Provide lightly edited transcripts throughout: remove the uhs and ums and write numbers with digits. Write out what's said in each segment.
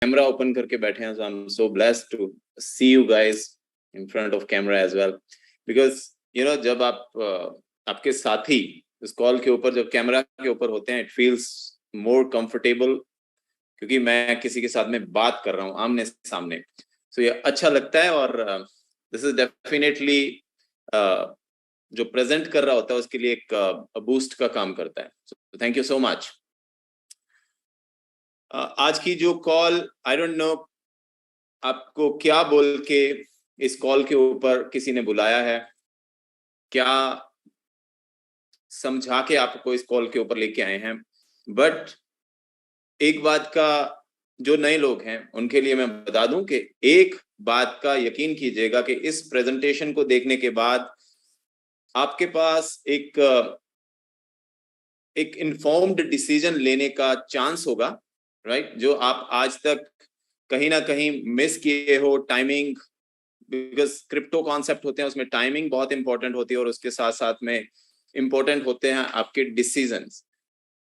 Camera open करके बैठे हैं, so I'm so blessed to see you guys in front of camera as well, because you know जब आप आपके साथी इस कॉल के ऊपर जब कैमरा के ऊपर होते हैं, it feels more comfortable, क्योंकि मैं किसी के साथ में बात कर रहा हूँ आमने सामने, so ये अच्छा लगता है। और this is definitely जो प्रेजेंट कर रहा होता है उसके लिए एक बूस्ट का काम करता है। so thank you so much। आज की जो कॉल, आई डोंट नो आपको क्या बोल के इस कॉल के ऊपर किसी ने बुलाया है, क्या समझा के आपको इस कॉल के ऊपर लेके आए हैं, बट एक बात का जो नए लोग हैं उनके लिए मैं बता दूं कि एक बात का यकीन कीजिएगा कि इस प्रेजेंटेशन को देखने के बाद आपके पास एक इन्फॉर्म्ड डिसीजन लेने का चांस होगा, राइट? जो आप आज तक कहीं ना कहीं मिस किए हो। टाइमिंग, बिकॉज क्रिप्टो कॉन्सेप्ट होते हैं उसमें टाइमिंग बहुत इंपॉर्टेंट होती है, और उसके साथ साथ में इंपॉर्टेंट होते हैं आपके डिसीजंस।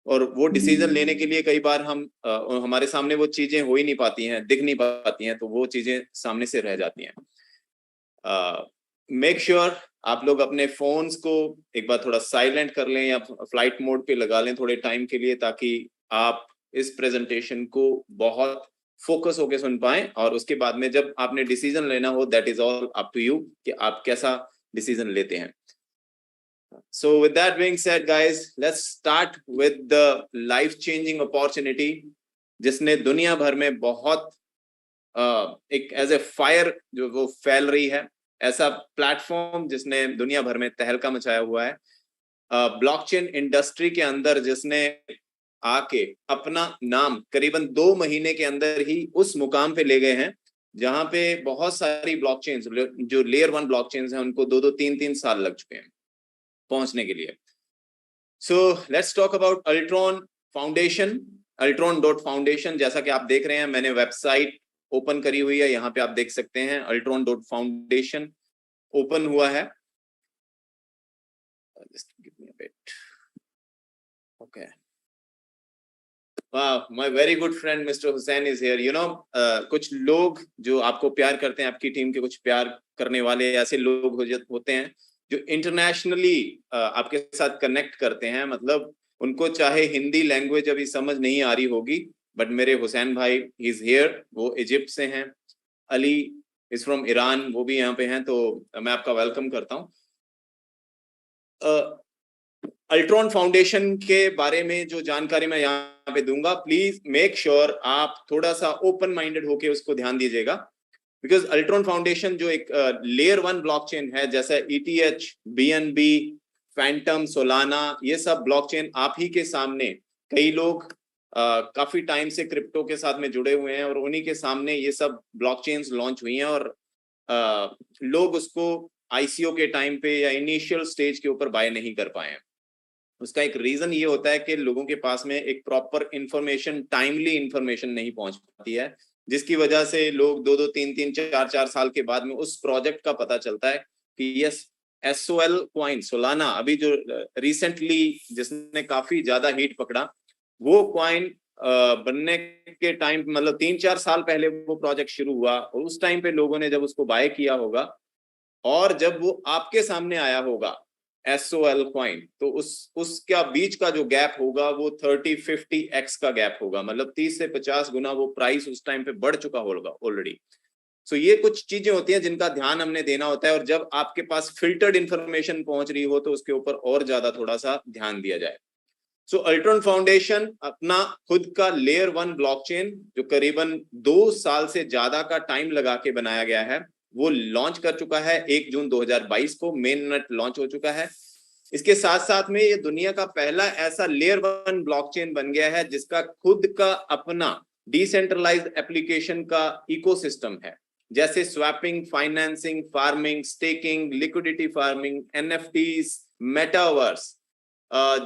और वो डिसीजन लेने के लिए कई बार हमारे सामने वो चीजें हो ही नहीं पाती हैं, दिख नहीं पाती हैं, तो वो चीजें सामने से रह जाती हैं। मेक श्योर आप लोग अपने फोन्स को एक बार थोड़ा साइलेंट कर लें या फ्लाइट मोड पे लगा लें थोड़े टाइम के लिए, ताकि आप इस प्रेजेंटेशन को बहुत फोकस होके सुन पाएं, और उसके बाद में जब आपने डिसीजन लेना हो, that is all up to you कि आप कैसा डिसीजन लेते हैं। So with that being said, guys, let's start with the life-changing opportunity जिसने दुनिया भर में बहुत एक एज ए फायर जो वो फैल रही है, ऐसा प्लेटफॉर्म जिसने दुनिया भर में तहलका मचाया हुआ है, ब्लॉकचेन इंडस्ट्री के अंदर जिसने आके अपना नाम करीबन 2 महीने के अंदर ही उस मुकाम पे ले गए हैं जहां पे बहुत सारी ब्लॉकचेन्स जो लेयर 1 ब्लॉकचेन्स हैं उनको 2-2 3-3 साल लग चुके हैं पहुंचने के लिए। So let's talk about Ultron Foundation. Ultron Foundation, जैसा कि आप देख रहे हैं मैंने वेबसाइट ओपन करी हुई है, यहाँ पे आप देख सकते हैं अल्ट्रॉन.फाउंडेशन ओपन हुआ है। Just give me a bit. Okay. Wow, my very good friend Mr. Hussain is here. You know, कुछ लोग जो आपको प्यार करते हैं, आपकी टीम के कुछ प्यार करने वाले ऐसे लोग होते हैं जो इंटरनेशनली आपके साथ कनेक्ट करते हैं। मतलब उनको चाहे हिंदी लैंग्वेज अभी समझ नहीं आ रही होगी, बट मेरे हुसैन भाई ही इज हियर, वो इजिप्ट से हैं। अली इज फ्रॉम ईरान, वो भी यहाँ पे हैं, तो मैं आपका वेलकम करता हूँ। अल्ट्रॉन फाउंडेशन के बारे में जो जानकारी मैं यहाँ पे दूंगा, प्लीज मेक श्योर आप थोड़ा सा ओपन माइंडेड होके उसको ध्यान दीजिएगा, बिकॉज अल्ट्रॉन फाउंडेशन जो एक लेयर 1 ब्लॉकचेन है, जैसे ETH, BNB, फैंटम, सोलाना, ये सब ब्लॉकचेन आप ही के सामने कई लोग काफी टाइम से क्रिप्टो के साथ में जुड़े हुए हैं, और उन्हीं के सामने ये सब ब्लॉकचेन्स लॉन्च हुई हैं, और लोग उसको ICO के टाइम पे या इनिशियल स्टेज के ऊपर बाय नहीं कर पाए हैं। उसका एक रीजन ये होता है कि लोगों के पास में एक प्रॉपर इंफॉर्मेशन, टाइमली इंफॉर्मेशन नहीं पहुंच पाती है, जिसकी वजह से लोग 2-2 3-3 4-4 साल के बाद में उस प्रोजेक्ट का पता चलता है कि यस SOL कॉइन सोलाना अभी जो रिसेंटली जिसने काफी ज्यादा हीट पकड़ा, वो कॉइन बनने के टाइम, मतलब 3-4 साल पहले वो प्रोजेक्ट शुरू हुआ, और उस टाइम पे लोगों ने जब उसको बाय किया होगा, और जब वो आपके सामने आया होगा SOL कॉइन, तो उसका बीच का जो गैप होगा वो 30-50x का गैप होगा, मतलब 30 से 50 गुना वो प्राइस उस टाइम पे बढ़ चुका होगा ऑलरेडी। सो ये कुछ चीजें होती हैं जिनका ध्यान हमने देना होता है, और जब आपके पास फिल्टर्ड इंफॉर्मेशन पहुंच रही हो तो उसके ऊपर और ज्यादा थोड़ा सा ध्यान दिया जाए। सो अल्ट्रॉन फाउंडेशन अपना खुद का लेयर 1 ब्लॉकचेन जो करीबन 2 साल से ज्यादा का टाइम लगा के बनाया गया है, वो लॉन्च कर चुका है 1 जून 2022 को, मेन नेट लॉन्च हो चुका है। इसके साथ साथ में ये दुनिया का पहला ऐसा लेयर 1 ब्लॉकचेन बन गया है जिसका खुद का अपना डिसेंट्रलाइज्ड एप्लीकेशन का इकोसिस्टम है, जैसे swapping, financing, farming, staking, liquidity farming, NFTs, metaverse,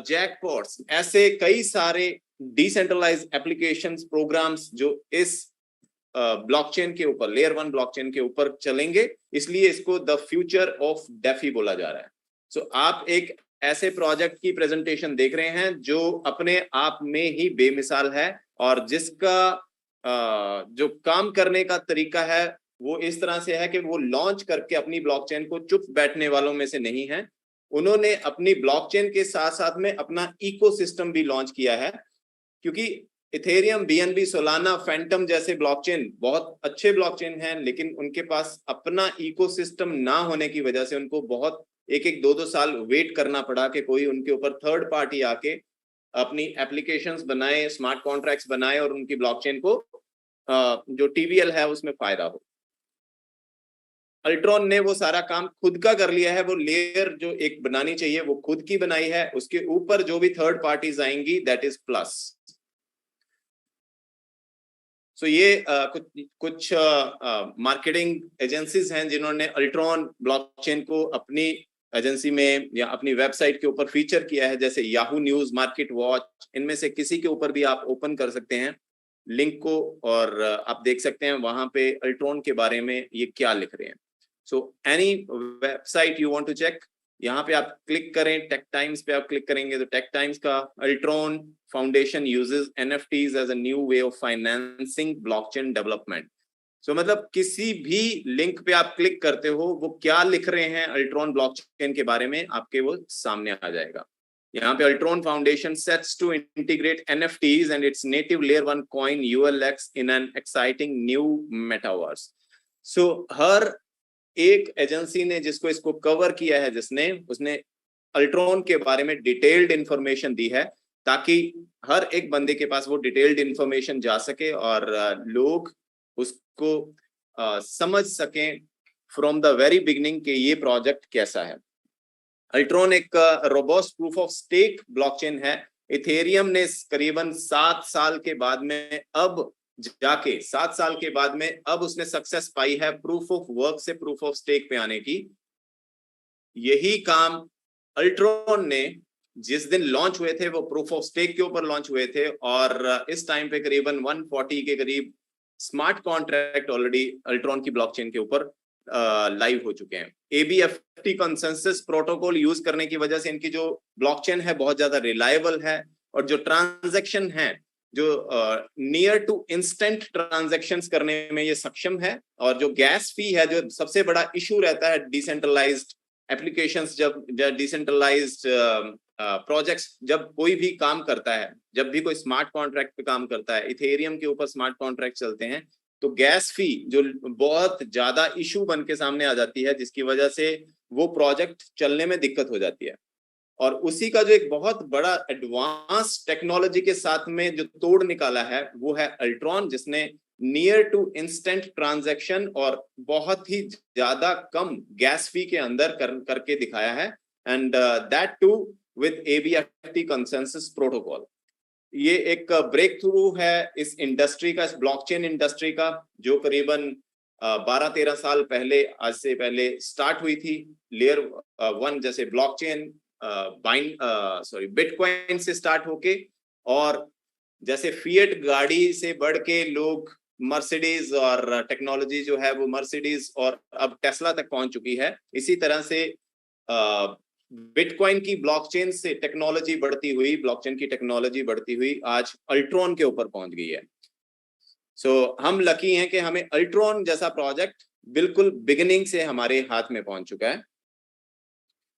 jackpots, ऐसे कई सारे डिसेंट्रलाइज्ड एप्लीकेशंस, प्रोग्राम्स जो इस ब्लॉकचेन के ऊपर, लेयर 1 ब्लॉकचेन के ऊपर चलेंगे, इसलिए इसको द फ्यूचर ऑफ डेफी बोला जा रहा है। सो आप एक ऐसे प्रोजेक्ट की प्रेजेंटेशन देख रहे हैं जो अपने आप में ही बेमिसाल है, और जिसका जो काम करने का तरीका है वो इस तरह से है कि वो लॉन्च करके अपनी ब्लॉकचेन को चुप बैठने वालों में से नहीं है। उन्होंने अपनी ब्लॉकचेन के साथ साथ में अपना इकोसिस्टम भी लॉन्च किया है, क्योंकि इथेरियम, बीएनबी, सोलाना, फैंटम जैसे ब्लॉकचेन बहुत अच्छे ब्लॉकचेन हैं, लेकिन उनके पास अपना इकोसिस्टम ना होने की वजह से उनको बहुत एक दो साल वेट करना पड़ा कि कोई उनके ऊपर थर्ड पार्टी आके अपनी एप्लीकेशंस बनाए, स्मार्ट कॉन्ट्रैक्ट्स बनाए और उनकी ब्लॉकचेन को जो टीवीएल है उसमें फायदा हो। अल्ट्रॉन ने वो सारा काम खुद का कर लिया है। वो लेयर जो एक बनानी चाहिए वो खुद की बनाई है, उसके ऊपर जो भी थर्ड पार्टीज आएंगी दैट इज प्लस। सो ये कुछ मार्केटिंग एजेंसीज हैं जिन्होंने अल्ट्रॉन ब्लॉकचेन को अपनी एजेंसी में या अपनी वेबसाइट के ऊपर फीचर किया है, जैसे याहू न्यूज, मार्केट वॉच, इनमें से किसी के ऊपर भी आप ओपन कर सकते हैं लिंक को और आप देख सकते हैं वहां पे अल्ट्रॉन के बारे में ये क्या लिख रहे हैं। So any website you want to check, यहाँ पे आप क्लिक करें, टेक टाइम्स पे आप क्लिक करेंगे तो टेक टाइम्स का Ultron Foundation uses NFTs as a new way of financing blockchain development. So मतलब किसी भी लिंक पे आप क्लिक करते हो वो क्या लिख रहे हैं अल्ट्रॉन ब्लॉकचेन के बारे में आपके वो सामने आ जाएगा। यहाँ पे Ultron Foundation sets to integrate NFTs and its native layer 1 coin ULX in an exciting new metaverse. So हर एक एजेंसी ने जिसको इसको कवर किया है, जिसने उसने अल्ट्रॉन के बारे में डिटेल्ड इंफॉर्मेशन दी है ताकि हर एक बंदे के पास वो डिटेल्ड इंफॉर्मेशन जा सके और लोग उसको समझ सकें फ्रॉम द वेरी बिगिनिंग कि ये प्रोजेक्ट कैसा है। अल्ट्रॉन एक robust proof of stake blockchain है। इथेरियम ने करीबन 7 साल के बाद में अब जाके 7 साल के बाद में अब उसने सक्सेस पाई है प्रूफ ऑफ वर्क से प्रूफ ऑफ स्टेक पे आने की। यही काम अल्ट्रॉन ने जिस दिन लॉन्च हुए थे वो प्रूफ ऑफ स्टेक के ऊपर लॉन्च हुए थे और इस टाइम पे करीबन 140 के करीब स्मार्ट कॉन्ट्रैक्ट ऑलरेडी अल्ट्रॉन की ब्लॉकचेन के ऊपर लाइव हो चुके हैं। एबीएफटी कंसेंसस प्रोटोकॉल यूज करने की वजह से इनकी जो ब्लॉकचेन है बहुत ज्यादा रिलायबल है और जो ट्रांजैक्शन है जो नियर टू इंस्टेंट ट्रांजैक्शंस करने में ये सक्षम है। और जो गैस फी है जो सबसे बड़ा इशू रहता है डिसेंट्रलाइज्ड एप्लीकेशंस, जब डिसेंट्रलाइज्ड प्रोजेक्ट्स जब कोई भी काम करता है, जब भी कोई स्मार्ट कॉन्ट्रैक्ट पे काम करता है, इथेरियम के ऊपर स्मार्ट कॉन्ट्रैक्ट चलते हैं तो गैस फी जो बहुत ज्यादा इशू बन के सामने आ जाती है जिसकी वजह से वो प्रोजेक्ट चलने में दिक्कत हो जाती है। और उसी का जो एक बहुत बड़ा एडवांस टेक्नोलॉजी के साथ में जो तोड़ निकाला है वो है अल्ट्रॉन, जिसने नियर टू इंस्टेंट ट्रांजैक्शन और बहुत ही ज्यादा कम गैस फी के अंदर करके दिखाया है and that too with ABFT consensus protocol. ये एक ब्रेक थ्रू है इस इंडस्ट्री का, इस ब्लॉकचेन इंडस्ट्री का, जो करीबन 12-13 साल पहले, आज से पहले स्टार्ट हुई थी। लेयर 1 जैसे ब्लॉकचेन बिटकॉइन से स्टार्ट होके और जैसे फिएट गाड़ी से बढ़ के लोग मर्सिडीज और टेक्नोलॉजी जो है वो मर्सिडीज और अब टेस्ला तक पहुंच चुकी है। इसी तरह से बिटकॉइन की ब्लॉकचेन से टेक्नोलॉजी बढ़ती हुई, ब्लॉकचेन की टेक्नोलॉजी बढ़ती हुई आज अल्ट्रॉन के ऊपर पहुंच गई है। सो हम लकी हैं कि हमें अल्ट्रॉन जैसा प्रोजेक्ट बिल्कुल बिगिनिंग से हमारे हाथ में पहुंच चुका है।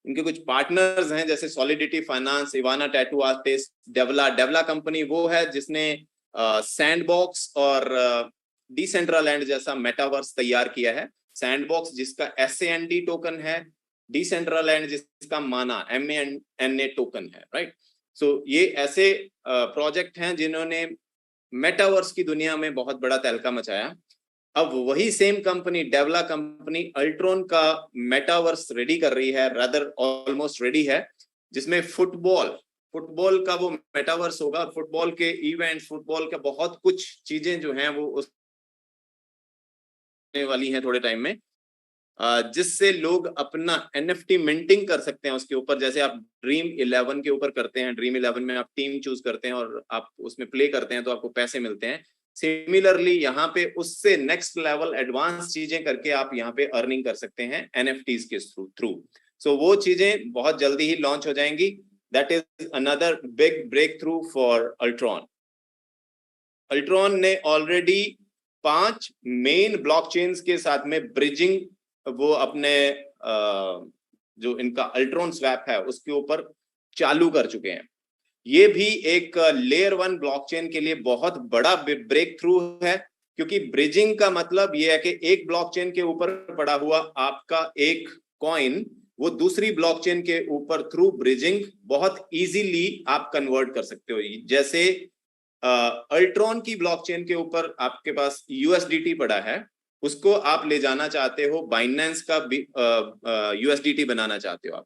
इनके कुछ पार्टनर्स हैं जैसे solidity finance, Ivana tattoo artist, डेवला कंपनी वो है जिसने सैंडबॉक्स और डिसेंट्रालैंड जैसा मेटावर्स तैयार किया है। सैंडबॉक्स जिसका SAND टोकन है, डिसेंट्रालैंड जिसका माना MANA टोकन है, राइट। सो ये ऐसे प्रोजेक्ट हैं जिन्होंने मेटावर्स की दुनिया में बहुत बड़ा तहलका मचाया। अब वही सेम कंपनी, डेवला कंपनी, अल्ट्रॉन का मेटावर्स रेडी कर रही है, रादर ऑलमोस्ट रेडी है, जिसमें फुटबॉल का वो मेटावर्स होगा। फुटबॉल के इवेंट, फुटबॉल का बहुत कुछ चीजें जो हैं वो उसने वाली हैं थोड़े टाइम में, जिससे लोग अपना NFT मिंटिंग कर सकते हैं उसके ऊपर। जैसे आप ड्रीम 11 के ऊपर करते हैं, ड्रीम 11 में आप टीम चूज करते हैं और आप उसमें प्ले करते हैं तो आपको पैसे मिलते हैं। सिमिलरली यहाँ पे उससे नेक्स्ट लेवल एडवांस चीजें करके आप यहाँ पे अर्निंग कर सकते हैं NFTs के थ्रू। सो वो चीजें बहुत जल्दी ही लॉन्च हो जाएंगी। That is another big breakthrough for Ultron. Ultron ने ऑलरेडी 5 मेन ब्लॉकचेन्स के साथ में ब्रिजिंग वो अपने जो इनका अल्ट्रॉन स्वैप है उसके ऊपर चालू कर चुके हैं। ये भी एक लेयर 1 ब्लॉकचेन के लिए बहुत बड़ा ब्रेक थ्रू है, क्योंकि ब्रिजिंग का मतलब ये है कि एक ब्लॉकचेन के ऊपर पड़ा हुआ आपका एक कॉइन वो दूसरी ब्लॉकचेन के ऊपर थ्रू ब्रिजिंग बहुत इजीली आप कन्वर्ट कर सकते हो। जैसे अल्ट्रॉन की ब्लॉकचेन के ऊपर आपके पास यूएसडीटी पड़ा है, उसको आप ले जाना चाहते हो बाइनेंस का यूएसडीटी बनाना चाहते हो आप,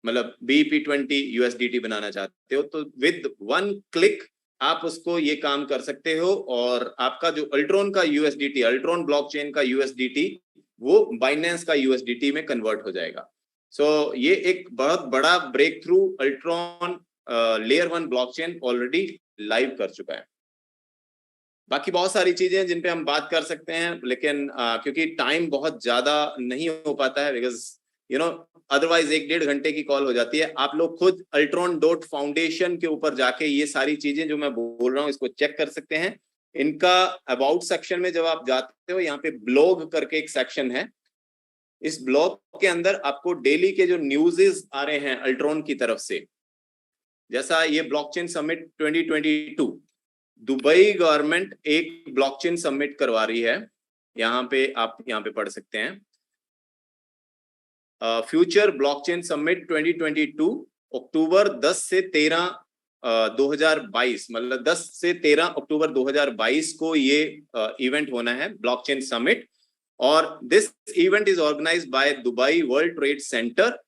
मतलब BEP20 यूएसडीटी बनाना चाहते हो, तो विद 1 क्लिक आप उसको ये काम कर सकते हो और आपका जो अल्ट्रॉन का यूएसडीटी, अल्ट्रॉन ब्लॉकचेन का यूएसडीटी वो बाइनेंस का यूएसडीटी में कन्वर्ट हो जाएगा। सो ये एक बहुत बड़ा breakthrough Ultron layer 1 blockchain already live कर चुका है। बाकी बहुत सारी चीजें जिन पे हम बात कर सकते हैं, लेकिन क्योंकि टाइम बहुत ज्यादा नहीं हो पाता है, बिकॉज यू नो अदरवाइज 1-1.5 घंटे की कॉल हो जाती है। आप लोग खुद altron.foundation के ऊपर जाके ये सारी चीजें जो मैं बोल रहा हूँ इसको चेक कर सकते हैं। इनका अबाउट सेक्शन में जब आप जाते हो, यहाँ पे ब्लॉग करके एक सेक्शन है, इस ब्लॉग के अंदर आपको डेली के जो न्यूज़ेस आ रहे हैं अल्ट्रॉन की तरफ से, जैसा ये ब्लॉकचेन समिट 2022 दुबई गवर्नमेंट एक ब्लॉकचेन समिट करवा रही है, यहाँ पे आप यहाँ पे पढ़ सकते हैं फ्यूचर ब्लॉकचेन समिट 2022 अक्टूबर 10 से 13 2022, मतलब 10 से 13 अक्टूबर 2022 को ये इवेंट होना है ब्लॉकचेन समिट। और this event is organized by Dubai World Trade Centre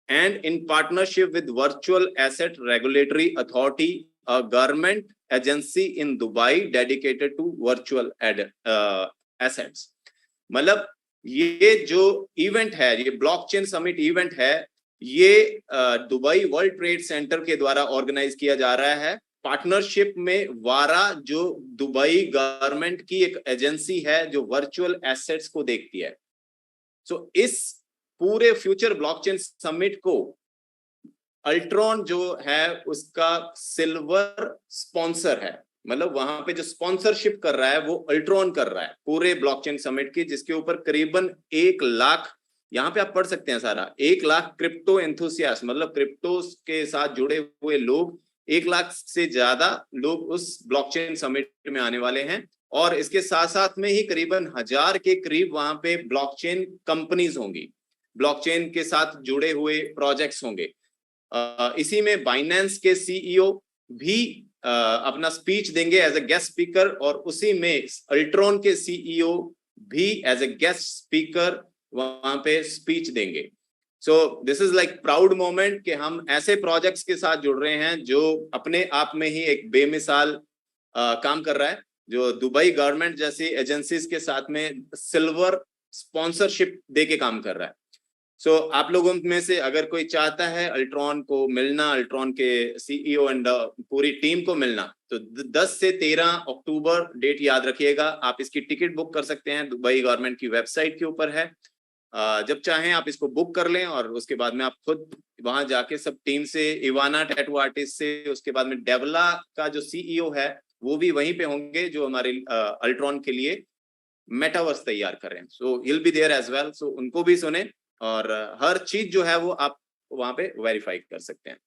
and in partnership with Virtual Asset Regulatory Authority, a government agency in Dubai dedicated to virtual assets। मतलब ये जो इवेंट है, ये ब्लॉकचेन समिट इवेंट है, ये Dubai World Trade centre के द्वारा organise किया जा रहा है पार्टनरशिप में वारा, जो दुबई गवर्नमेंट की एक एजेंसी है जो वर्चुअल एसेट्स को देखती है। सो इस पूरे फ्यूचर ब्लॉकचेन समिट को अल्ट्रॉन जो है उसका सिल्वर स्पॉन्सर है, मतलब वहां पे जो स्पॉन्सरशिप कर रहा है वो अल्ट्रॉन कर रहा है पूरे ब्लॉकचेन समिट की, जिसके ऊपर करीबन 1 लाख, यहाँ पे आप पढ़ सकते हैं सारा, 1 लाख क्रिप्टो एंथुसियास्ट, मतलब क्रिप्टो के साथ जुड़े हुए लोग, 1 लाख से ज्यादा लोग उस ब्लॉकचेन समिट में आने वाले हैं। और इसके साथ साथ में ही करीबन 1000 के करीब वहां पे ब्लॉकचेन कंपनीज होंगी, ब्लॉकचेन के साथ जुड़े हुए प्रोजेक्ट्स होंगे। इसी में बाइनेंस के सीईओ भी अपना स्पीच देंगे एज ए गेस्ट स्पीकर, और उसी में अल्ट्रॉन के सीईओ भी एज ए गेस्ट स्पीकर वहां पे स्पीच देंगे। So this is like proud moment कि हम ऐसे प्रोजेक्ट्स के साथ जुड़ रहे हैं जो अपने आप में ही एक बेमिसाल काम कर रहा है, जो दुबई गवर्नमेंट जैसी एजेंसीज के साथ में सिल्वर स्पॉन्सरशिप दे के काम कर रहा है। सो आप लोगों में से अगर कोई चाहता है अल्ट्रॉन को मिलना, अल्ट्रॉन के सीईओ एंड पूरी टीम को मिलना, तो 10 से 13 अक्टूबर डेट याद रखिएगा। आप इसकी टिकट बुक कर सकते हैं, दुबई गवर्नमेंट की वेबसाइट के ऊपर है। जब चाहें आप इसको बुक कर लें और उसके बाद में आप खुद वहां जाके सब टीम से, इवाना टैटू आर्टिस्ट से, उसके बाद में डेवला का जो सीईओ है वो भी वहीं पे होंगे जो हमारे अल्ट्रॉन के लिए मेटावर्स तैयार कर रहे हैं। So he will be there as well. So उनको भी सुने और हर चीज जो है वो आप वहां पे वेरीफाई कर सकते हैं।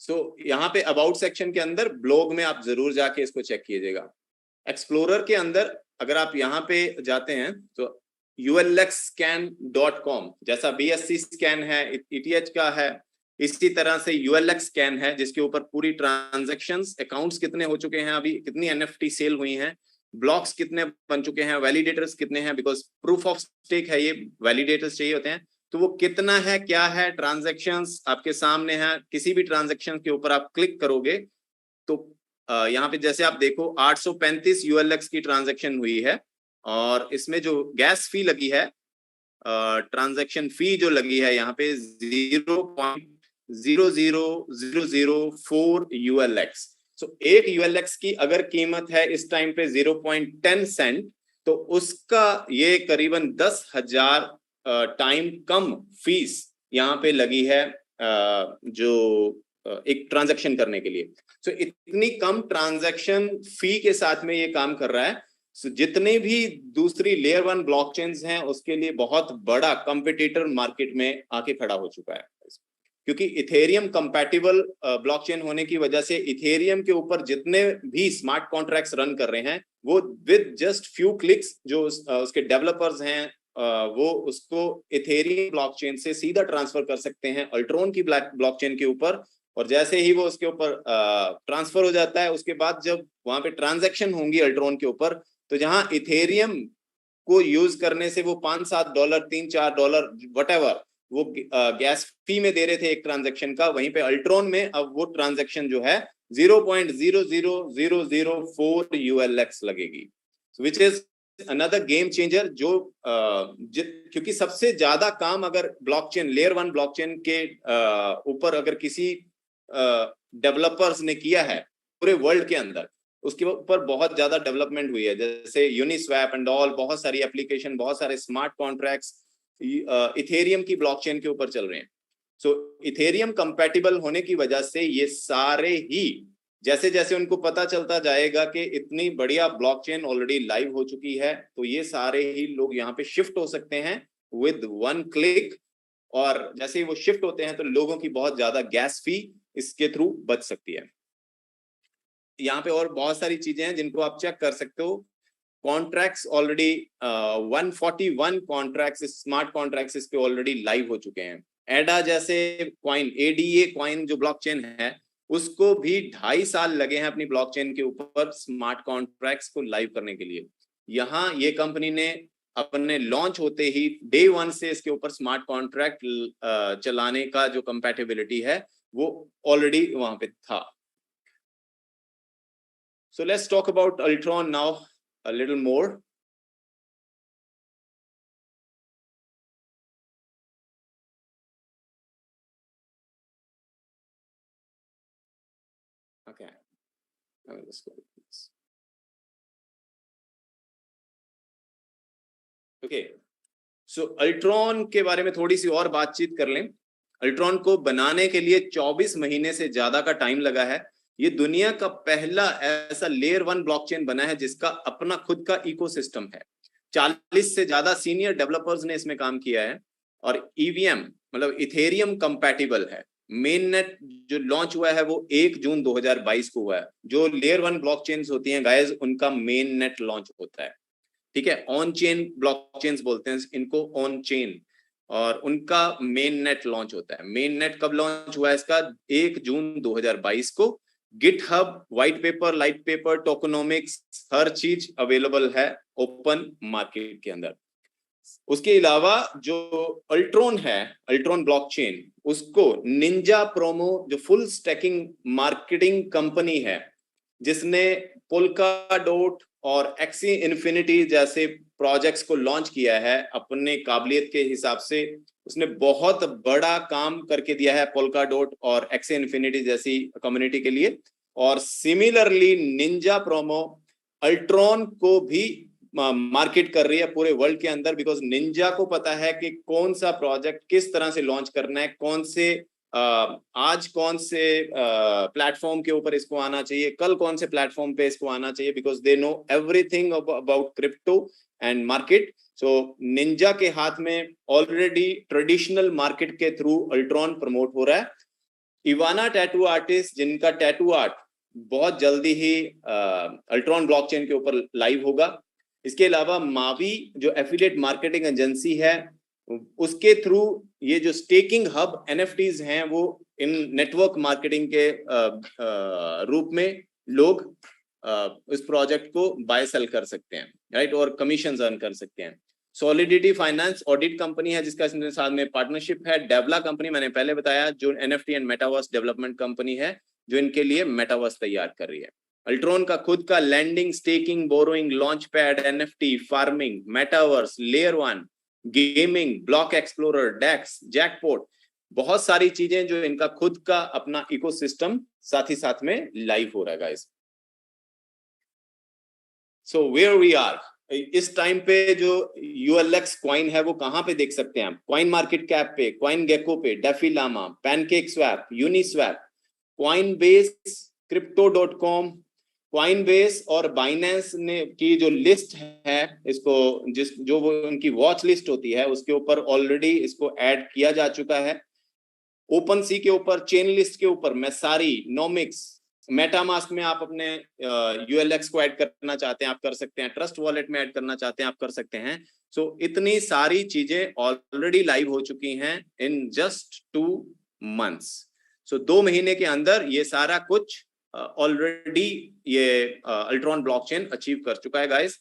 सो यहाँ पे अबाउट सेक्शन के अंदर ब्लॉग में आप जरूर जाके इसको चेक कीजिएगा। एक्सप्लोरर के अंदर अगर आप यहाँ पे जाते हैं तो ulxscan.com, जैसा BSC स्कैन है, ETH का है, इसी तरह से ULX स्कैन है, जिसके ऊपर पूरी ट्रांजैक्शंस, अकाउंट्स कितने हो चुके हैं, अभी कितनी NFT सेल हुई हैं, ब्लॉक्स कितने बन चुके हैं, वैलिडेटर्स कितने हैं, बिकॉज प्रूफ ऑफ स्टेक है, ये वैलिडेटर्स चाहिए होते हैं, तो वो कितना है, क्या है, ट्रांजैक्शंस आपके सामने है। किसी भी ट्रांजैक्शन के ऊपर आप क्लिक करोगे तो यहाँ पे जैसे आप देखो 835 ULX की ट्रांजैक्शन हुई है, और इसमें जो गैस फी लगी है, ट्रांजैक्शन फी जो लगी है यहाँ पे 0.00004 ULX। सो एक ULX की अगर कीमत है इस टाइम पे 0.10 सेंट, तो उसका ये करीबन 10,000 टाइम कम फीस यहाँ पे लगी है जो एक ट्रांजैक्शन करने के लिए। सो इतनी कम ट्रांजैक्शन फी के साथ में ये काम कर रहा है। सो जितने भी दूसरी लेयर 1 ब्लॉकचेन्स हैं उसके लिए बहुत बड़ा कंपटीटर मार्केट में आके खड़ा हो चुका है, क्योंकि इथेरियम कंपैटिबल ब्लॉकचेन होने की वजह से इथेरियम के ऊपर जितने भी स्मार्ट कॉन्ट्रैक्ट्स रन कर रहे हैं वो विद जस्ट फ्यू क्लिक्स जो उसके डेवलपर्स हैं वो उसको इथेरियम ब्लॉकचेन से सीधा ट्रांसफर कर सकते हैं अल्ट्रॉन की ब्लॉकचेन के ऊपर। और जैसे ही वो उसके ऊपर ट्रांसफर हो जाता है उसके बाद जब वहां पे ट्रांजैक्शन होंगी अल्ट्रॉन के ऊपर, तो जहां इथेरियम को यूज करने से वो $5-7 $3-4 वटेवर वो गैस फी में दे रहे थे एक ट्रांजैक्शन का, वहीं पे अल्ट्रॉन में अब वो ट्रांजैक्शन जो है 0.00004 ULX लगेगी, which is another game changer. जो क्योंकि सबसे ज्यादा काम अगर ब्लॉकचेन लेयर 1 ब्लॉकचेन के ऊपर अगर किसी डेवलपर्स ने किया है पूरे वर्ल्ड के अंदर, उसके ऊपर बहुत ज्यादा डेवलपमेंट हुई है, जैसे यूनिस्वैप एंड ऑल, बहुत सारी एप्लीकेशन, बहुत सारे स्मार्ट कॉन्ट्रैक्ट्स इथेरियम की ब्लॉकचेन के ऊपर चल रहे हैं। सो इथेरियम कंपैटिबल होने की वजह से ये सारे ही जैसे जैसे उनको पता चलता जाएगा कि इतनी बढ़िया ब्लॉकचेन ऑलरेडी लाइव हो चुकी है, तो ये सारे ही लोग यहाँ पे शिफ्ट हो सकते हैं विद 1 क्लिक। और जैसे ही वो शिफ्ट होते हैं तो लोगों की बहुत ज्यादा गैस फी इसके थ्रू बच सकती है। यहाँ पे और बहुत सारी चीजें हैं जिनको आप चेक कर सकते हो। Contracts already 141 contracts smart contracts इस पे ऑलरेडी लाइव हो चुके हैं। एडा जैसे कॉइन, एडीए कॉइन जो ब्लॉकचेन है उसको भी 2.5 साल लगे हैं अपनी ब्लॉकचेन के ऊपर स्मार्ट कॉन्ट्रैक्ट्स को लाइव करने के लिए। यहाँ ये कंपनी ने अपने लॉन्च होते ही डे 1 से इसके ऊपर स्मार्ट कॉन्ट्रैक्ट चलाने का जो कंपैटिबिलिटी है वो ऑलरेडी वहां पे था। So let's talk about Ultron now a little more. Okay. Let's go with this. Okay. So Ultron के बारे में थोड़ी सी और बातचीत कर लें। Ultron को बनाने के लिए 24 महीने से ज्यादा का टाइम लगा है। ये दुनिया का पहला ऐसा लेयर 1 ब्लॉकचेन बना है जिसका अपना खुद का इकोसिस्टम है। 40 से ज्यादा सीनियर डेवलपर्स ने इसमें काम किया है और ईवीएम मतलब इथेरियम कंपैटिबल है। मेन नेट जो लॉन्च हुआ है वो 1 जून 2022 को हुआ है। जो लेयर 1 ब्लॉकचेन्स होती हैं गाइस उनका मेन नेट लॉन्च होता है, ठीक है। ऑन चेन ब्लॉकचेन्स बोलते हैं इनको, ऑन चेन, और उनका मेन नेट लॉन्च होता है। मेन नेट कब लॉन्च हुआ है इसका? 1 जून 2022 को। GitHub, white paper, light paper, tokenomics, हर चीज अवेलेबल है ओपन मार्केट के अंदर। उसके अलावा जो अल्ट्रॉन है, अल्ट्रॉन ब्लॉकचेन, उसको निंजा प्रोमो जो फुल स्टैकिंग मार्केटिंग कंपनी है जिसने पोल्काडॉट और एक्सी इन्फिनिटी जैसे प्रोजेक्ट्स को लॉन्च किया है अपने काबिलियत के हिसाब से, उसने बहुत बड़ा काम करके दिया है पोल्काडॉट और एक्सी इन्फिनिटी जैसी कम्युनिटी के लिए। और सिमिलरली निंजा प्रोमो अल्ट्रॉन को भी मार्केट कर रही है पूरे वर्ल्ड के अंदर, बिकॉज निंजा को पता है कि कौन सा प्रोजेक्ट किस तरह से लॉन्च करना है, कौन से आज कौन से प्लेटफॉर्म के ऊपर इसको आना चाहिए, कल कौन से प्लेटफॉर्म पे इसको आना चाहिए, because they know everything about crypto and market. So Ninja के हाथ में ऑलरेडी ट्रेडिशनल मार्केट के थ्रू अल्ट्रॉन प्रमोट हो रहा है। इवाना टैटू आर्टिस्ट जिनका टैटू आर्ट बहुत जल्दी ही अल्ट्रॉन ब्लॉकचेन के ऊपर लाइव होगा। इसके अलावा मावी जो एफिलिएट मार्केटिंग एजेंसी है उसके थ्रू ये जो स्टेकिंग हब एनएफटीज हैं वो इन नेटवर्क मार्केटिंग के रूप में लोग इस प्रोजेक्ट को बाय सेल कर सकते हैं, राइट, और कमीशन अर्न कर सकते हैं। सॉलिडिटी फाइनेंस ऑडिट कंपनी है जिसका इसके साथ में पार्टनरशिप है। डेवला कंपनी मैंने पहले बताया जो NFT and metaverse development company है जो इनके लिए मेटावर्स तैयार कर रही है। अल्ट्रॉन का खुद का lending, staking, borrowing, launch pad, NFT, farming, metaverse, layer 1, gaming, block explorer, DEX, jackpot, बहुत सारी चीजें जो इनका खुद का अपना इकोसिस्टम साथ ही साथ में लाइव हो रहा है guys. So where we are इस टाइम पे जो ULX कॉइन है वो कहां पे देख सकते हैं आप? कॉइन मार्केट कैप पे, कॉइन गेको पे, DeFi Llama, Pancake Swap, Uniswap, Coinbase, Crypto.com, Coinbase और Binance ने की जो लिस्ट है, इसको जो वो उनकी वॉच लिस्ट होती है उसके ऊपर ऑलरेडी इसको ऐड किया जा चुका है। ओपन सी के ऊपर, चेन लिस्ट के ऊपर, मैसारी, नोमिक्स, मेटामास्क में आप अपने यूएलएक्स को ऐड करना चाहते हैं आप कर सकते हैं, ट्रस्ट वॉलेट में ऐड करना चाहते हैं आप कर सकते हैं। सो इतनी सारी चीजें ऑलरेडी लाइव हो चुकी हैं इन जस्ट 2 months। सो 2 महीने के अंदर ये सारा कुछ ऑलरेडी ये अल्ट्रॉन ब्लॉकचेन अचीव कर चुका है गाइस।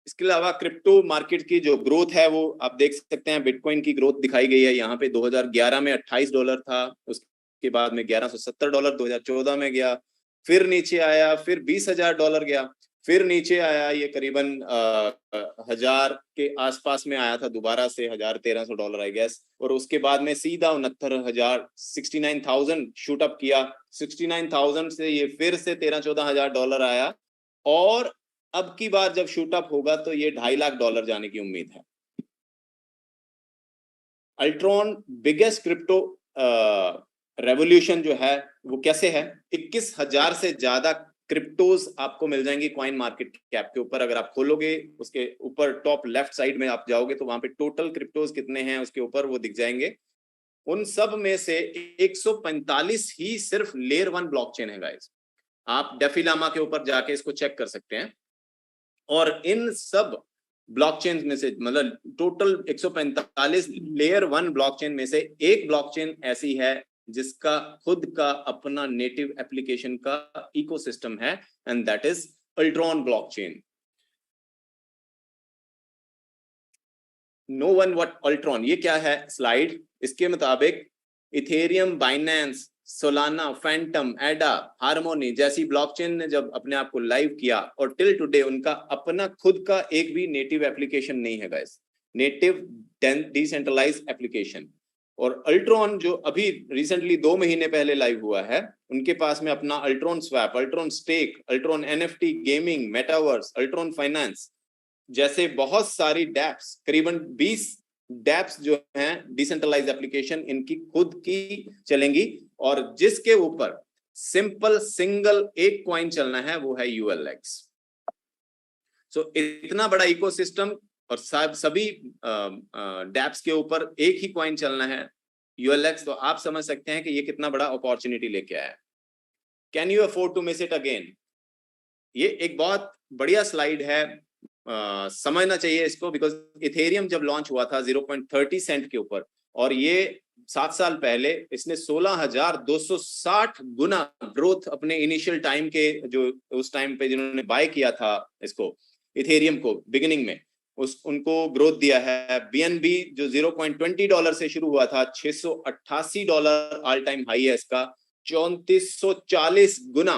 इसके अलावा क्रिप्टो मार्केट की जो ग्रोथ है वो आप देख सकते हैं, बिटकॉइन की ग्रोथ दिखाई गई है यहाँ पे। 2011 में $28 था, उसके बाद में $1170 2014 में गया, फिर नीचे आया, फिर $20,000 गया, फिर नीचे आया, ये करीबन 1000 के आसपास में आया था दोबारा से, $1300 आई गेस, और उसके बाद में सीधा 69,000 $69,000 शूट अप किया। 69,000 से ये फिर से $13-14,000 आया, और अब की बार जब शूट अप होगा तो ये $2.5 लाख जाने की उम्मीद है। अल्ट्रॉन बिगेस्ट क्रिप्टो रेवोल्यूशन जो है वो कैसे है, 21,000 से ज्यादा क्रिप्टोज आपको मिल जाएंगी कॉइन मार्केट कैप के ऊपर। अगर आप खोलोगे उसके ऊपर टॉप लेफ्ट साइड में आप जाओगे तो वहां पे टोटल क्रिप्टोज कितने हैं उसके ऊपर वो दिख जाएंगे। उन सब में से 145 ही सिर्फ लेयर 1 ब्लॉकचेन है गाइस। आप डेफिलामा के ऊपर जाके इसको चेक कर सकते हैं। और इन सब ब्लॉकचेन में से, मतलब टोटल 145 लेयर 1 ब्लॉकचेन में से एक ब्लॉकचेन ऐसी है जिसका खुद का अपना नेटिव एप्लीकेशन का इकोसिस्टम है, and that is Ultron blockchain. No one what Ultron, ये क्या है स्लाइड, इसके मुताबिक Ethereum, Binance, Solana, Fantom, ADA, Harmony जैसी ब्लॉकचेन ने जब अपने आप को लाइव किया, और टिल टुडे उनका अपना खुद का एक भी नेटिव एप्लीकेशन नहीं है गाइस, नेटिव डिसेंट्रलाइज्ड एप्लीकेशन। और अल्ट्रॉन जो अभी रिसेंटली 2 महीने पहले लाइव हुआ है, उनके पास में अपना Ultron Swap, Ultron Stake, Ultron NFT, gaming, metaverse, Ultron Finance जैसे बहुत सारी डैप्स, करीबन 20 डैप्स जो हैं डिसेंट्रलाइज्ड एप्लीकेशन इनकी खुद की चलेंगी, और जिसके ऊपर सिंपल सिंगल एक कॉइन चलना है वो है यूएलएक्स। सो इतना बड़ा इकोसिस्टम और सभी डैप्स के ऊपर एक ही कॉइन चलना है यूएलएक्स, तो आप समझ सकते हैं कि ये कितना बड़ा अपॉर्चुनिटी लेके आया है। Can you afford to miss it again? ये एक बहुत बढ़िया स्लाइड है, समझना चाहिए इसको, बिकॉज इथेरियम जब लॉन्च हुआ था 0.30 सेंट के ऊपर, और ये 7 साल पहले इसने 16,260 गुना ग्रोथ अपने इनिशियल टाइम के, जो उस टाइम पे जिन्होंने बाय किया था इसको इथेरियम को बिगिनिंग में, उनको ग्रोथ दिया है। बीएनबी जो $0.20 से शुरू हुआ था, $688 ऑल टाइम हाई है इसका, 3440 गुना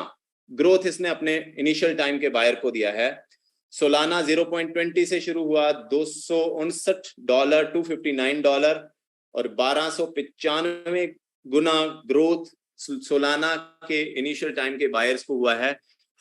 ग्रोथ इसने अपने इनिशियल टाइम के बायर को दिया है। सोलाना 0.20 से शुरू हुआ, $259 $259, और 1295 गुना ग्रोथ सोलाना के इनिशियल टाइम के बायर्स को हुआ है।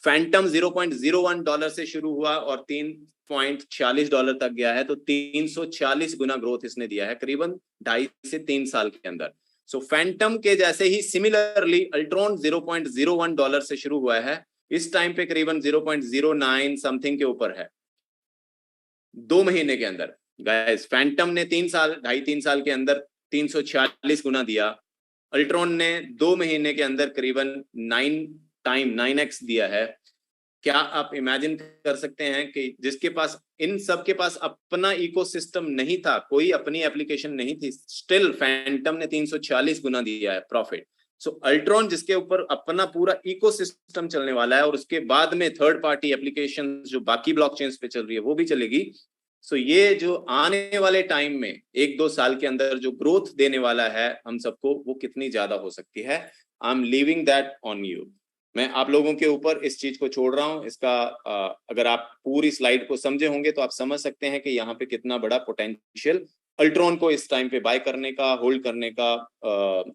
फैंटम $0.01 से शुरू हुआ और $3.46 तक गया है, तो 340 गुना ग्रोथ इसने दिया है करीबन 2.5 से 3 साल के अंदर। सो फैंटम के जैसे ही सिमिलरली अल्ट्रॉन $0.01 से शुरू हुआ है, इस टाइम पे करीबन 0.09 समथिंग के ऊपर है 2 महीने के अंदर। गाइस फैंटम ने 2.5-3 साल के अंदर 346 गुना दिया, अल्ट्रॉन ने 2 महीने के अंदर करीबन 9x दिया है। क्या आप इमेजिन कर सकते हैं कि जिसके पास, इन सब के पास अपना इकोसिस्टम नहीं था, कोई अपनी एप्लीकेशन नहीं थी, स्टिल फैंटम ने 346 गुना दिया है प्रॉफिट। सो अल्ट्रॉन जिसके ऊपर अपना पूरा इकोसिस्टम चलने वाला है, और उसके बाद में थर्ड पार्टी एप्लीकेशन जो बाकी ब्लॉकचेन्स पे चल रही है वो भी चलेगी। सो ये जो आने वाले टाइम में 1-2 साल के अंदर जो ग्रोथ देने वाला है हम सबको, वो कितनी ज्यादा हो सकती है, I am leaving that on you. मैं आप लोगों के ऊपर इस चीज को छोड़ रहा हूं। इसका अगर आप पूरी स्लाइड को समझे होंगे तो आप समझ सकते हैं कि यहाँ पे कितना बड़ा पोटेंशियल अल्ट्रॉन को इस टाइम पे बाय करने का, होल्ड करने का,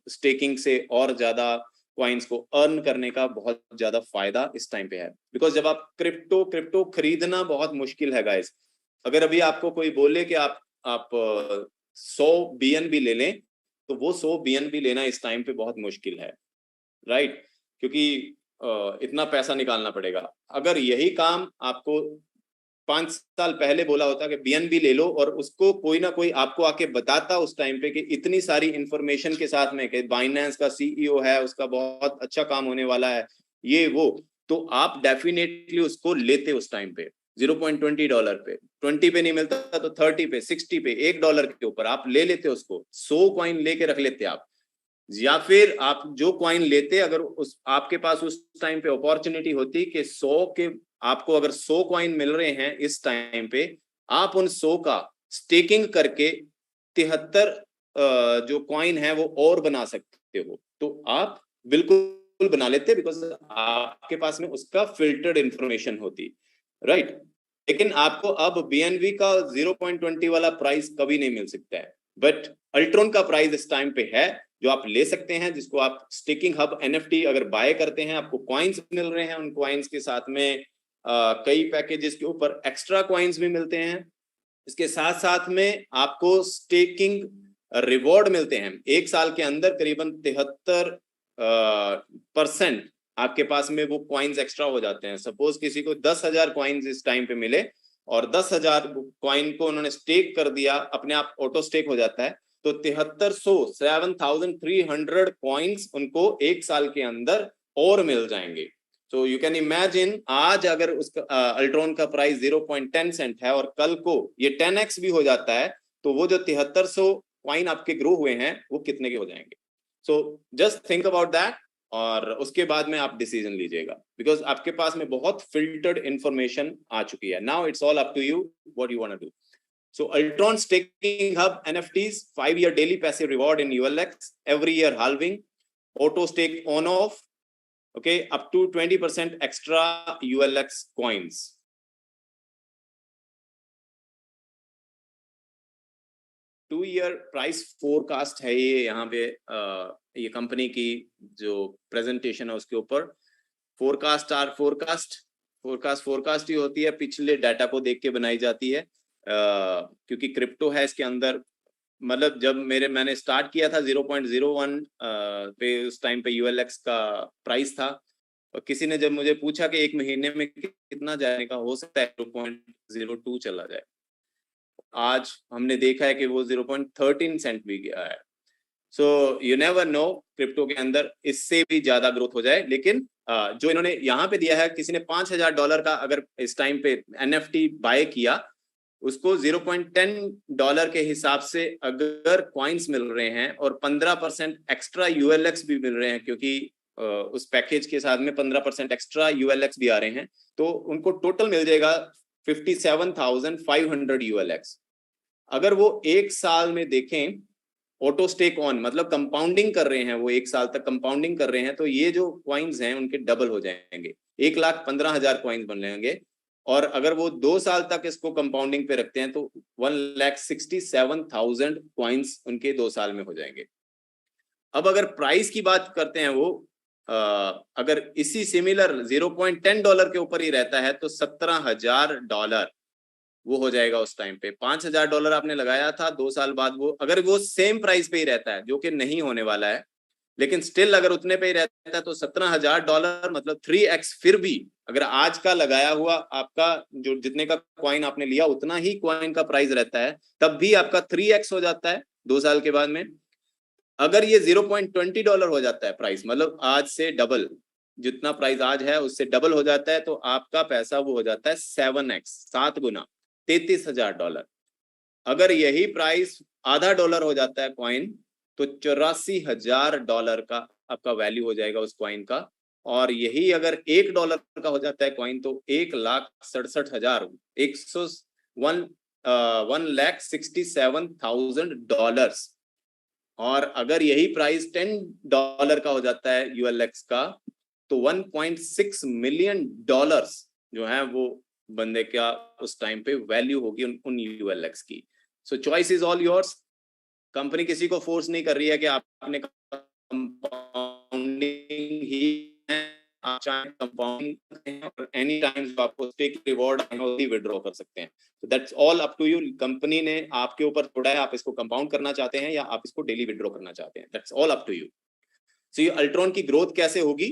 स्टेकिंग से और ज्यादा कॉइन्स को अर्न करने का बहुत ज्यादा फायदा इस टाइम पे है। बिकॉज जब आप क्रिप्टो खरीदना बहुत मुश्किल है गाइस। अगर अभी आपको कोई बोले कि आप 100 BNB ले लें, तो वो 100 BNB लेना इस टाइम पे बहुत मुश्किल है, राइट? क्योंकि इतना पैसा निकालना पड़ेगा। अगर यही काम आपको 5 साल पहले बोला होता कि BNB ले लो, और उसको कोई ना कोई आपको आके बताता उस टाइम पे कि इतनी सारी इंफॉर्मेशन के साथ में कि बाइनेंस का CEO है, उसका बहुत अच्छा काम होने वाला है, ये वो, तो आप डेफिनेटली उसको लेते उस टाइम पे $0.20 पे। 20 पे नहीं मिलता तो 30 पे, 60 पे, $1 के ऊपर आप ले लेते उसको, 100 कॉइन लेके रख लेते आप। या फिर आप जो कॉइन लेते, अगर उस आपके पास उस टाइम पे अपॉर्चुनिटी होती कि 100 के, आपको अगर 100 कॉइन मिल रहे हैं इस टाइम पे, आप उन 100 का स्टेकिंग करके 73 जो कॉइन है वो और बना सकते हो, तो आप बिल्कुल बना लेते, बिकॉज आपके पास में उसका फिल्टर्ड इंफॉर्मेशन होती, राइट? लेकिन आपको अब BNB का 0.20 वाला प्राइस कभी नहीं मिल सकता है, बट अल्ट्रॉन का प्राइस इस टाइम पे है जो आप ले सकते हैं, जिसको आप स्टेकिंग हब NFT अगर बाय करते हैं, आपको कॉइन्स मिल रहे हैं, उन कॉइन्स के साथ में कई पैकेजेस के ऊपर एक्स्ट्रा कॉइन्स भी मिलते हैं। इसके साथ साथ में आपको स्टेकिंग रिवॉर्ड मिलते हैं, 1 साल के अंदर करीबन 73% आपके पास में वो कॉइन्स एक्स्ट्रा हो जाते हैं। सपोज किसी को 10,000 कॉइन्स इस टाइम पे मिले और 10,000 कॉइन को उन्होंने स्टेक कर दिया, अपने आप ऑटो स्टेक हो जाता है, तो 7,300 कॉइन्स उनको 1 साल के अंदर और मिल जाएंगे। तो यू कैन इमेजिन, आज अगर उसका अल्ट्रॉन का प्राइस 0.10 सेंट है और कल को ये 10x भी हो जाता है, तो वो जो 7300 कॉइन आपके ग्रो हुए हैं वो कितने के हो जाएंगे। So just think about that, और उसके बाद में आप डिसीजन लीजिएगा, बिकॉज आपके पास में बहुत फिल्टर्ड इंफॉर्मेशन आ चुकी है। Now it's all up to you what you want to do. So Ultron Staking Hub NFTs, 5-year daily passive reward in ULX, every year halving, auto stake on off, okay, up to 20% extra ULX coins. Two year price forecast है ये, यहाँ पे ये company की जो presentation है उसके ऊपर फोरकास्ट ही होती है, पिछले डाटा को देख के बनाई जाती है, क्योंकि क्रिप्टो है इसके अंदर। मतलब जब मैंने स्टार्ट किया था 0.01 पे, उस टाइम पे ULX का प्राइस था, और किसी ने जब मुझे पूछा कि 1 महीने में कितना जाने का, हो सकता है 0.02 चला जाए, आज हमने देखा है कि वो 0.13 सेंट भी गया है। So you never know, crypto के अंदर इससे भी ज्यादा ग्रोथ हो जाए। लेकिन जो इन्होंने यहाँ पे दिया है, किसी ने $5,000 का अगर इस टाइम पे NFT बाय किया, उसको $0.10 के हिसाब से अगर कॉइन्स मिल रहे हैं और 15% एक्स्ट्रा ULX भी मिल रहे हैं, क्योंकि उस पैकेज के साथ में 15% एक्स्ट्रा ULX भी आ रहे हैं, तो उनको टोटल मिल जाएगा 57,500 ULX। अगर वो 1 साल में देखें ऑटो स्टेक ऑन, मतलब कंपाउंडिंग कर रहे हैं, वो 1 साल तक कंपाउंडिंग कर रहे हैं, तो ये जो कॉइन्स हैं उनके डबल हो जाएंगे, 1,15,000 कॉइन्स बन जाएंगे। और अगर वो 2 साल तक इसको कंपाउंडिंग पे रखते हैं तो 1,67,000 कॉइन्स उनके 2 साल में हो जाएंगे। अब अगर प्राइस की बात करते हैं, वो अगर इसी सिमिलर $0.10 के ऊपर ही रहता है तो $17,000 वो हो जाएगा उस टाइम पे। $5,000 आपने लगाया था, 2 साल बाद वो, अगर वो सेम प्राइस पे ही रहता है, जो कि नहीं होने वाला है, लेकिन स्टिल अगर उतने पे ही रहता है तो $17,000 मतलब 3x। फिर भी अगर आज का लगाया हुआ आपका जो जितने का कॉइन आपने लिया उतना ही कॉइन का प्राइस रहता है, तब भी आपका 3x हो जाता है 2 साल के बाद में। अगर ये $0.20 हो जाता है प्राइस, मतलब आज से डबल, जितना प्राइस आज है उससे डबल हो जाता है, तो आपका पैसा वो हो जाता है 7x, 7 गुना, $33,000। अगर यही प्राइस आधा डॉलर हो जाता है कॉइन, तो $84,000 का आपका वैल्यू हो जाएगा उस कॉइन का। और यही अगर $1 का हो जाता है कॉइन, तो 1,67,000, 1,67,000 और अगर यही प्राइस $10 का हो जाता है ULX का, तो $1.6 मिलियन जो है वो बंदे का उस टाइम पे वैल्यू होगी उन ULX की। सो choice is all yours. Company किसी को फोर्स नहीं कर रही है कि आपने कंपाउंडिंग ही आप चाहे कंपाउंडिंग और एनी टाइम जो आपको स्टेक रिवॉर्ड विड्रॉ कर सकते हैं। तो that's all up to you. Company ने आपके ऊपर छोड़ा है, आप इसको कंपाउंड करना चाहते हैं या आप इसको डेली विड्रॉ करना चाहते हैं, that's all up to you. So ये अल्ट्रॉन की ग्रोथ कैसे होगी,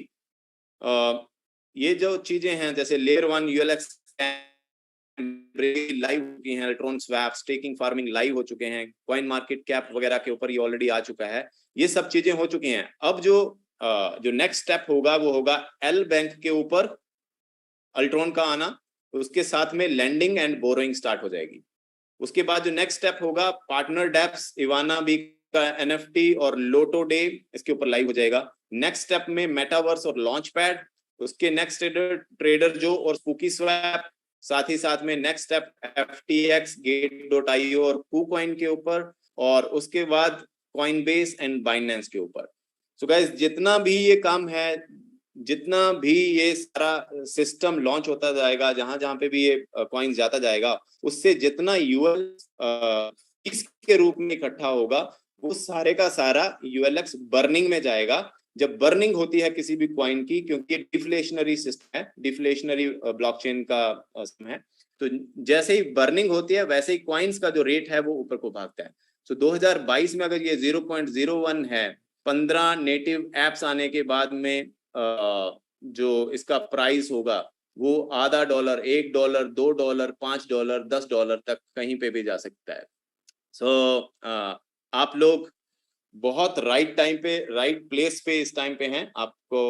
ये जो चीजें हैं जैसे लेयर 1 यूएलएक्स लाइव हो गई हैं, Ultron swap, staking, farming live हो चुके हैं, कॉइन मार्केट कैप वगैरह के ऊपर ये ऑलरेडी आ चुका है, ये सब चीजें हो चुकी हैं। अब जो नेक्स्ट स्टेप होगा वो होगा एल बैंक के ऊपर अल्ट्रॉन का आना, उसके साथ में लेंडिंग एंड बोरोइंग स्टार्ट हो जाएगी। उसके बाद जो नेक्स्ट स्टेप होगा पार्टनर डेप्स, इवाना बी का एनएफटी और लोटो डे इसके ऊपर लाइव हो जाएगा। नेक्स्ट स्टेप में मेटावर्स और लॉन्च पैड, उसके नेक्स्ट ट्रेडर जो और स्पूकी स्वैप, साथ ही साथ में नेक्स्ट स्टेप FTX, Gate.io और KuCoin के ऊपर, और उसके बाद कॉइनबेस एंड बाइनेंस के ऊपर। सो गाइस, जितना भी ये काम है, जितना भी ये सारा सिस्टम लॉन्च होता जाएगा, जहां जहां पे भी ये कॉइन जाता जाएगा, उससे जितना यूएल के रूप में इकट्ठा होगा वो सारे का सारा यूएलएक्स बर्निंग में जाएगा। जब बर्निंग होती है किसी भी कॉइन की, क्योंकि डिफ्लेशनरी सिस्टम है, डिफ्लेशनरी ब्लॉकचेन का सिस्टम है, तो जैसे ही बर्निंग होती है वैसे ही कॉइन्स का जो रेट है वो ऊपर को भागता है। सो 2022 में अगर ये 0.01 है, 15 नेटिव एप्स आने के बाद में जो इसका प्राइस होगा वो आधा डॉलर, $1, $2, $5, $10 तक कहीं पे भी जा सकता है। सो आप लोग बहुत राइट टाइम पे, राइट प्लेस पे इस टाइम पे हैं। आपको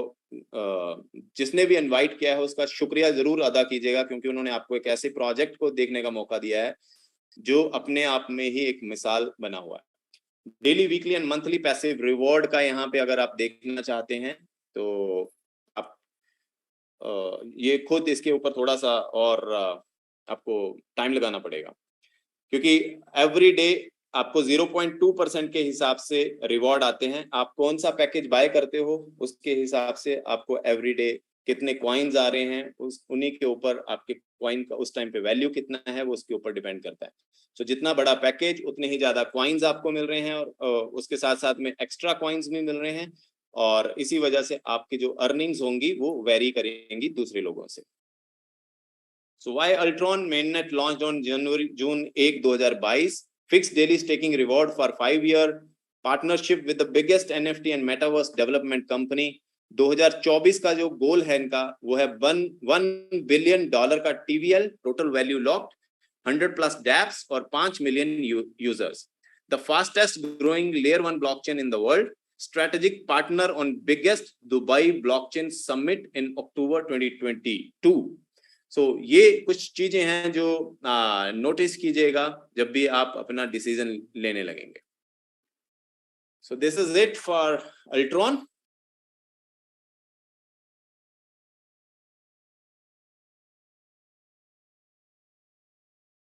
जिसने भी इनवाइट किया है उसका शुक्रिया जरूर अदा कीजिएगा, क्योंकि उन्होंने आपको एक ऐसे प्रोजेक्ट को देखने का मौका दिया है जो अपने आप में ही एक मिसाल बना हुआ है। Daily, weekly and monthly passive reward का यहाँ पे अगर आप देखना चाहते हैं तो आप ये खुद इसके ऊपर थोड़ा सा और आपको टाइम लगाना पड़ेगा, क्योंकि एवरी डे आपको 0.2% के हिसाब से रिवॉर्ड आते हैं। आप कौन सा पैकेज बाय करते हो उसके हिसाब से आपको एवरी डे कितने कॉइन्स आ रहे हैं, उन्हीं के ऊपर आपके कॉइन का उस टाइम पे वैल्यू कितना है वो उसके ऊपर डिपेंड करता है। सो जितना बड़ा पैकेज उतने ही ज्यादा कॉइन्स आपको मिल रहे हैं, और उसके साथ साथ में एक्स्ट्रा कॉइन्स भी मिल रहे हैं, और इसी वजह से आपकी जो अर्निंग्स होंगी वो वेरी करेंगी दूसरे लोगों से। So why Ultron mainnet launched on June 1, 2022, fixed daily staking reward for 5-year partnership with the biggest NFT and metaverse development company। 2024 का जो गोल है इनका वो है $1 बिलियन का TVL, total value locked, 100+ dApps और 5 million users, the fastest growing layer 1 blockchain in the world, strategic partner on biggest Dubai blockchain summit in October 2022। सो ये कुछ चीजें हैं जो नोटिस कीजिएगा जब भी आप अपना डिसीजन लेने लगेंगे। So this is it for Ultron.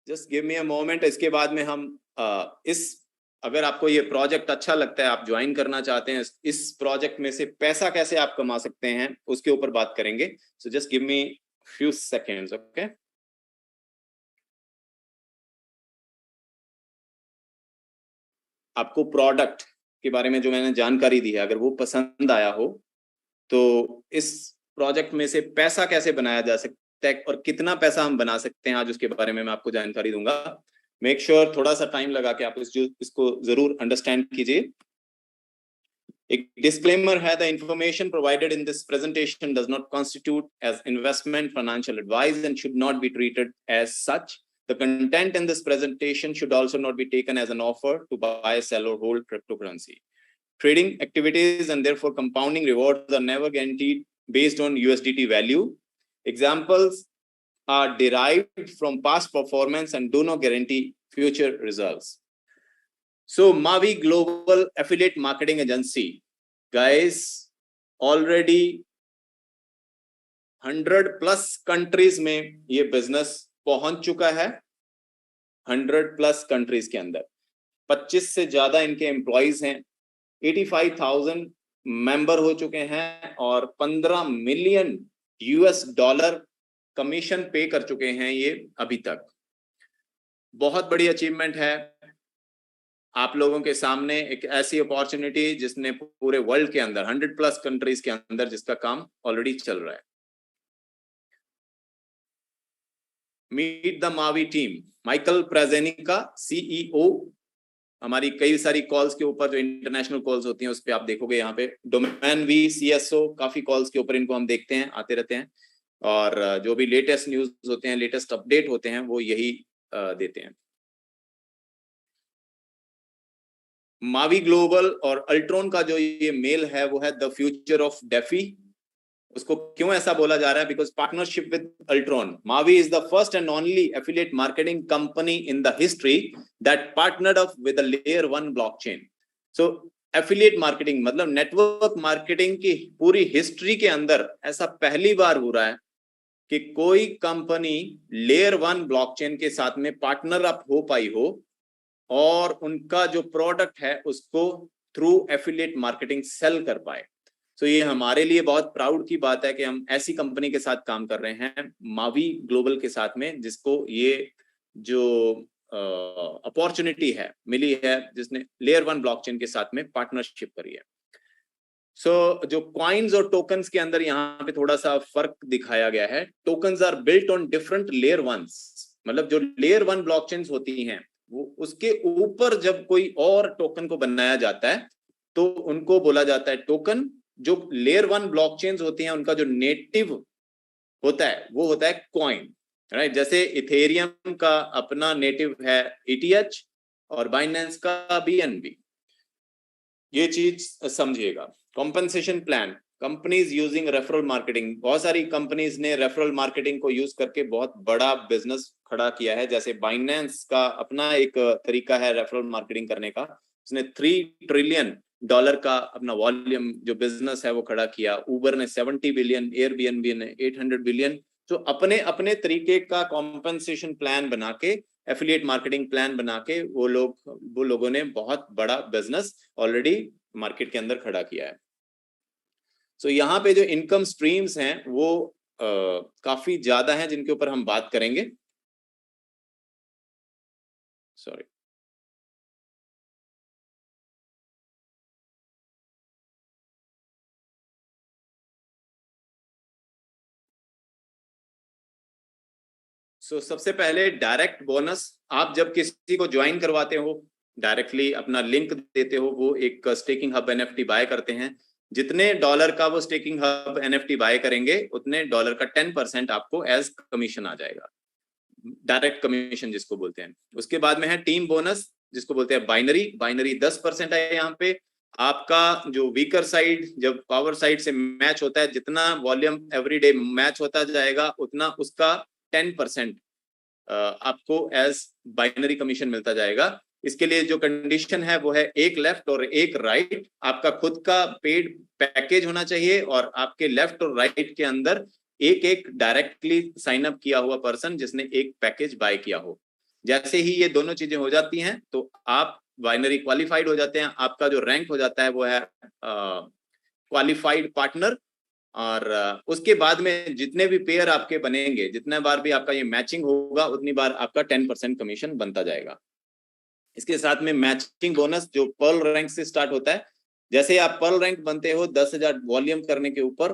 Just give me a moment. इसके बाद में हम अगर आपको ये प्रोजेक्ट अच्छा लगता है, आप ज्वाइन करना चाहते हैं, इस प्रोजेक्ट में से पैसा कैसे आप कमा सकते हैं उसके ऊपर बात करेंगे। So just give me few seconds, okay. आपको प्रोडक्ट के बारे में जो मैंने जानकारी दी है, अगर वो पसंद आया हो तो इस प्रोजेक्ट में से पैसा कैसे बनाया जा सकता है और कितना पैसा हम बना सकते हैं, आज उसके बारे में मैं आपको जानकारी दूंगा। मेक श्योर थोड़ा सा टाइम लगा के आप इसको जरूर अंडरस्टैंड कीजिए। एक डिस्क्लेमर है, the information provided in this presentation does not constitute as investment, financial advice and should not be treated as such. The content in this presentation should also not be taken as an offer to buy, sell or hold cryptocurrency. Trading activities and therefore compounding rewards are never guaranteed based on USDT value. Examples are derived from past performance and do not guarantee future results. So Mavi Global Affiliate Marketing Agency, guys, already 100+ countries में ये business पहुंच चुका है। 100+ countries के अंदर 25 से ज्यादा इनके एम्प्लॉइज हैं, 85,000 मेंबर हो चुके हैं और 15 मिलियन $US कमीशन पे कर चुके हैं ये अभी तक। बहुत बड़ी अचीवमेंट है। आप लोगों के सामने एक ऐसी अपॉर्चुनिटी जिसने पूरे वर्ल्ड के अंदर 100+ कंट्रीज के अंदर जिसका काम ऑलरेडी चल रहा है। Meet the Mavie team, Michael प्रेजेनिका सीईओ। हमारी कई सारी कॉल्स के ऊपर जो इंटरनेशनल कॉल्स होती हैं उस पे आप देखोगे यहाँ पे डोमेन वी सीएसओ, काफी कॉल्स के ऊपर इनको हम देखते हैं, आते रहते हैं, और जो भी लेटेस्ट न्यूज होते हैं, लेटेस्ट अपडेट होते हैं, वो यही देते हैं। मावी ग्लोबल और अल्ट्रॉन का जो ये मेल है वो है द फ्यूचर ऑफ डेफी। उसको क्यों ऐसा बोला जा रहा है? Because partnership with Ultron, Mavi is the first and only affiliate marketing company in the history that partnered up with a layer 1 blockchain. So affiliate marketing मतलब नेटवर्क मार्केटिंग की पूरी हिस्ट्री के अंदर ऐसा पहली बार हो रहा है कि कोई कंपनी लेयर 1 ब्लॉकचेन के साथ में पार्टनर अप हो पाई हो और उनका जो प्रोडक्ट है उसको थ्रू एफिलिएट मार्केटिंग सेल कर पाए। तो ये हमारे लिए बहुत प्राउड की बात है कि हम ऐसी कंपनी के साथ काम कर रहे हैं, मावी ग्लोबल के साथ में, जिसको ये जो अपॉर्चुनिटी है मिली है, जिसने लेयर 1 ब्लॉकचेन के साथ में पार्टनरशिप करी है। सो जो कॉइन्स और टोकन्स के अंदर यहाँ पे थोड़ा सा फर्क दिखाया गया है। Tokens are built on different layer 1s, मतलब जो लेयर 1 ब्लॉकचेन्स होती हैं वो उसके ऊपर जब कोई और टोकन को बनाया जाता है तो उनको बोला जाता है टोकन। जो लेयर 1 ब्लॉकचेन्स होती हैं उनका जो नेटिव होता है वो होता है कॉइन, राइट? जैसे इथेरियम का अपना नेटिव है ETH और बाइनेंस का BNB। ये चीज समझिएगा। Compensation plan, companies using referral marketing, बहुत सारी कंपनीज ने रेफरल मार्केटिंग को यूज करके बहुत बड़ा बिजनेस खड़ा किया है। जैसे बाइनेंस का अपना एक तरीका है रेफरल मार्केटिंग करने का, उसने $3 ट्रिलियन का अपना वॉल्यूम जो बिजनेस है वो खड़ा किया। उबर ने 70 बिलियन, एयरबीएनबी ने 800 बिलियन। तो अपने अपने तरीके का कॉम्पनसेशन प्लान बना के, एफिलिएट मार्केटिंग प्लान बना के वो लोगों ने बहुत बड़ा बिजनेस ऑलरेडी मार्केट के अंदर खड़ा किया है। सो यहाँ पे जो इनकम स्ट्रीम्स हैं वो काफी ज्यादा हैं जिनके ऊपर हम बात करेंगे। सॉरी, सबसे पहले डायरेक्ट बोनस। आप जब किसी को ज्वाइन करवाते हो, डायरेक्टली अपना लिंक देते हो, वो एक स्टेकिंग हब NFT बाय करते हैं। जितने डॉलर का वो स्टेकिंग हब NFT बाय करेंगे उतने डॉलर का 10% आपको एज कमीशन आ जाएगा, डायरेक्ट कमीशन जिसको बोलते हैं। उसके बाद में है टीम बोनस जिसको बोलते हैं बाइनरी 10% है। यहाँ पे आपका जो वीकर साइड जब पावर साइड से मैच होता है, जितना वॉल्यूम एवरीडे मैच होता जाएगा उतना उसका 10% आपको एज बाइनरी कमीशन मिलता जाएगा। इसके लिए जो कंडीशन है वो है एक लेफ्ट और एक राइट। आपका खुद का पेड पैकेज होना चाहिए और आपके लेफ्ट और राइट के अंदर एक एक डायरेक्टली साइन अप किया हुआ पर्सन जिसने एक पैकेज बाय किया हो। जैसे ही ये दोनों चीजें हो जाती हैं तो आप बाइनरी क्वालिफाइड हो जाते हैं। आपका जो रैंक हो जाता है वो है क्वालिफाइड पार्टनर। और उसके बाद में जितने भी पेयर आपके बनेंगे, जितने बार भी आपका ये मैचिंग होगा, उतनी बार आपका 10% कमीशन बनता जाएगा। इसके साथ में मैचिंग बोनस जो पर्ल रैंक से स्टार्ट होता है। जैसे आप पर्ल रैंक बनते हो 10,000 वॉल्यूम करने के ऊपर,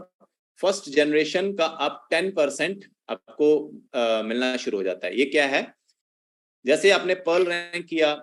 फर्स्ट जनरेशन का आप 10% आपको मिलना शुरू हो जाता है। ये क्या है? जैसे आपने पर्ल रैंक किया,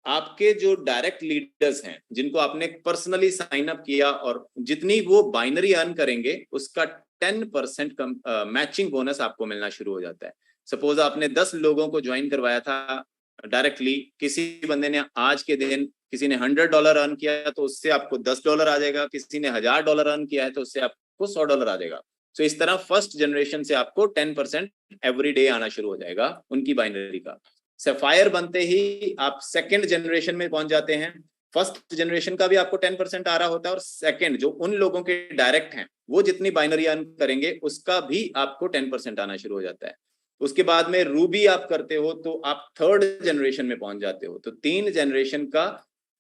आपके जो डायरेक्ट लीडर्स हैं जिनको आपने पर्सनली साइन अप किया और जितनी वो बाइनरी अर्न करेंगे उसका 10% मैचिंग बोनस आपको मिलना शुरू हो जाता है। सपोज आपने 10 लोगों को ज्वाइन करवाया था डायरेक्टली, किसी बंदे ने आज के दिन किसी ने $100 अर्न किया तो उससे आपको $10 आ जाएगा, किसी ने $1000 अर्न किया है तो उससे आपको $100 आ जाएगा। तो इस तरह फर्स्ट जनरेशन से आपको 10% एवरी डे आना शुरू हो जाएगा उनकी बाइनरी का। सफायर बनते ही आप सेकंड जनरेशन में पहुंच जाते हैं। फर्स्ट जनरेशन का भी आपको 10% आ रहा होता है और सेकंड जो उन लोगों के डायरेक्ट हैं वो जितनी बाइनरी अर्न करेंगे उसका भी आपको 10% आना शुरू हो जाता है। उसके बाद में रूबी आप करते हो तो आप थर्ड जनरेशन में पहुंच जाते हो। तो 3 जनरेशन का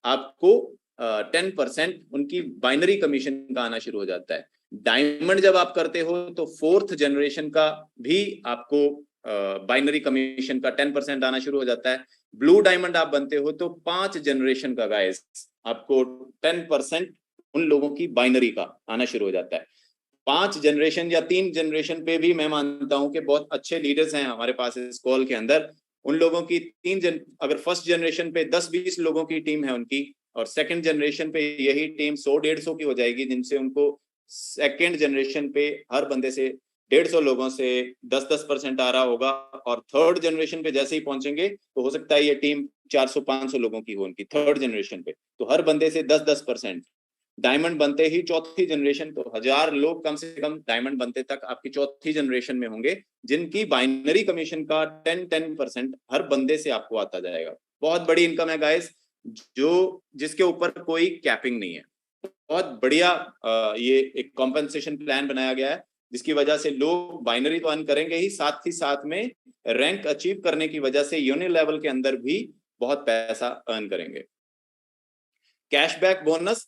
आपको 10% उनकी बाइनरी कमीशन का आना शुरू हो जाता है। डायमंड जब आप करते हो तो 4th जनरेशन का भी आपको बाइनरी कमीशन का 10% आना शुरू हो जाता है। ब्लू डायमंड आप बनते हो तो 5 जनरेशन का गाइस आपको 10% उन लोगों की बाइनरी का आना शुरू हो जाता है। 5 जनरेशन या 3 जनरेशन पे भी मैं मानता हूं कि बहुत अच्छे लीडर्स हैं हमारे पास इस कॉल के अंदर। उन लोगों की अगर फर्स्ट जनरेशन पे 10-20 लोगों की टीम है उनकी, और सेकंड जनरेशन पे यही टीम 100-150 की हो जाएगी, जिनसे उनको सेकंड जनरेशन पे हर बंदे से 150 लोगों से 10-10% आ रहा होगा, और थर्ड जनरेशन पे जैसे ही पहुंचेंगे तो हो सकता है ये टीम 400-500 लोगों की हो उनकी थर्ड जनरेशन पे, तो हर बंदे से 10-10%। डायमंड बनते ही चौथी जनरेशन तो 1000 लोग कम से कम डायमंड बनते तक आपकी चौथी जनरेशन में होंगे, जिनकी बाइनरी कमीशन का 10% हर बंदे से आपको आता जाएगा। बहुत बड़ी इनकम है गाइस, जो जिसके ऊपर कोई कैपिंग नहीं है। बहुत बढ़िया ये एक कॉम्पेंसेशन प्लान बनाया गया है, जिसकी वजह से लोग बाइनरी तो अर्न करेंगे ही साथ में रैंक अचीव करने की वजह से यूनियन लेवल के अंदर भी बहुत पैसा अर्न करेंगे। कैशबैक बोनस,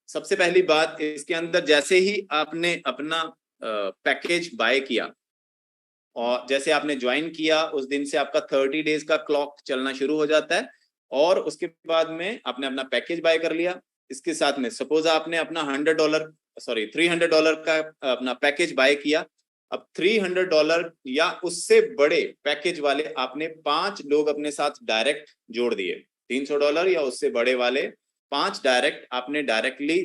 सबसे पहली बात इसके अंदर, जैसे ही आपने अपना पैकेज बाय किया और जैसे आपने ज्वाइन किया उस दिन से आपका 30 डेज का क्लॉक चलना शुरू हो जाता है, और उसके बाद में आपने अपना पैकेज बाय कर लिया। इसके साथ में सपोज आपने अपना $300 का अपना पैकेज बाय किया। अब $300 या उससे बड़े पैकेज वाले आपने 5 लोग अपने साथ डायरेक्ट जोड़ दिए। $300 या उससे बड़े वाले 5 डायरेक्ट आपने डायरेक्टली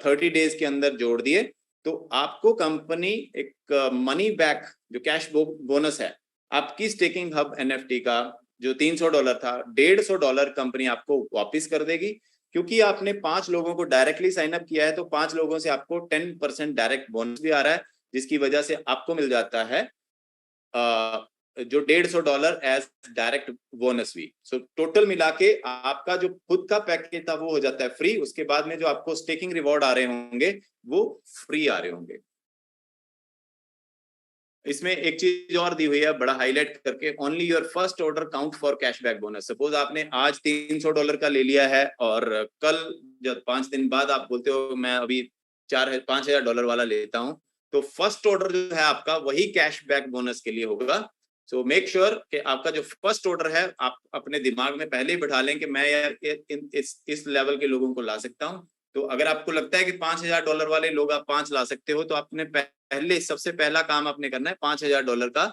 30 डेज के अंदर जोड़ दिए, तो आपको कंपनी एक मनी बैक जो कैश बोनस है आपकी स्टेकिंग हब एनएफटी का जो $300 था, $150 कंपनी आपको वापस कर देगी, क्योंकि आपने 5 लोगों को डायरेक्टली साइन अप किया है, तो 5 लोगों से आपको 10% डायरेक्ट बोनस भी आ रहा है, जिसकी वजह से आपको मिल जाता है जो $150 एज डायरेक्ट बोनस भी। सो टोटल मिला के आपका जो खुद का पैकेज था वो हो जाता है फ्री, उसके बाद में जो आपको स्टेकिंग रिवॉर्ड आ रहे होंगे वो फ्री आ रहे होंगे। इसमें एक चीज और दी हुई है बड़ा हाईलाइट करके, only your first order count for cashback bonus. Suppose आपने आज $300 का ले लिया है और कल जब 5 दिन बाद आप बोलते हो मैं अभी $5,000 वाला लेता हूं, तो फर्स्ट ऑर्डर जो है आपका वही कैशबैक बोनस के लिए होगा। सो मेक श्योर कि आपका जो फर्स्ट ऑर्डर है आप अपने दिमाग में पहले ही बैठा लें कि मैं यार इस लेवल के लोगों को ला सकता हूं। तो अगर आपको लगता है कि $5,000 वाले लोग आप 5 ला सकते हो, तो आपने पहले सबसे पहला काम आपने करना है $5,000 का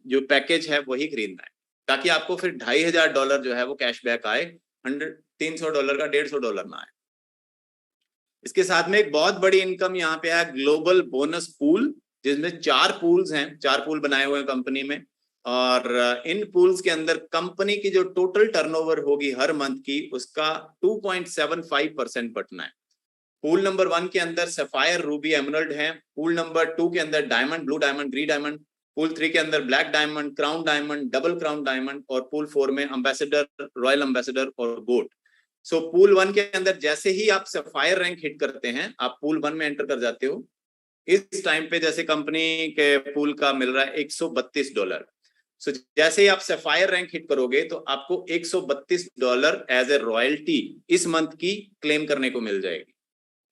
जो पैकेज है वही खरीदना है, ताकि आपको फिर $2,500 जो है वो कैशबैक आए, $300 का $150 ना आए। इसके साथ में एक बहुत बड़ी इनकम यहाँ पे है ग्लोबल बोनस पूल, जिसमें 4 पूल्स हैं, 4 पूल बनाए हुए हैं कंपनी में, और इन पूल्स के अंदर कंपनी की जो टोटल टर्नओवर होगी हर मंथ की उसका 2.75% बटना है। पूल नंबर 1 के अंदर सफायर रूबी एमरल्ड है, पूल नंबर 2 के अंदर diamond, blue diamond, green diamond, pool 3 के अंदर black diamond, crown diamond, double crown diamond, और पूल 4 में एम्बेसडर, रॉयल एम्बेसडर और गोल्ड। सो पूल 1 के अंदर जैसे ही आप सफायर रैंक हिट करते हैं आप पूल 1 में एंटर कर जाते हो। इस टाइम पे जैसे कंपनी के पूल का मिल रहा है $132। सो जैसे ही आप सफायर रैंक हिट करोगे तो आपको $132 एज ए रॉयल्टी इस मंथ की क्लेम करने को मिल जाएगी।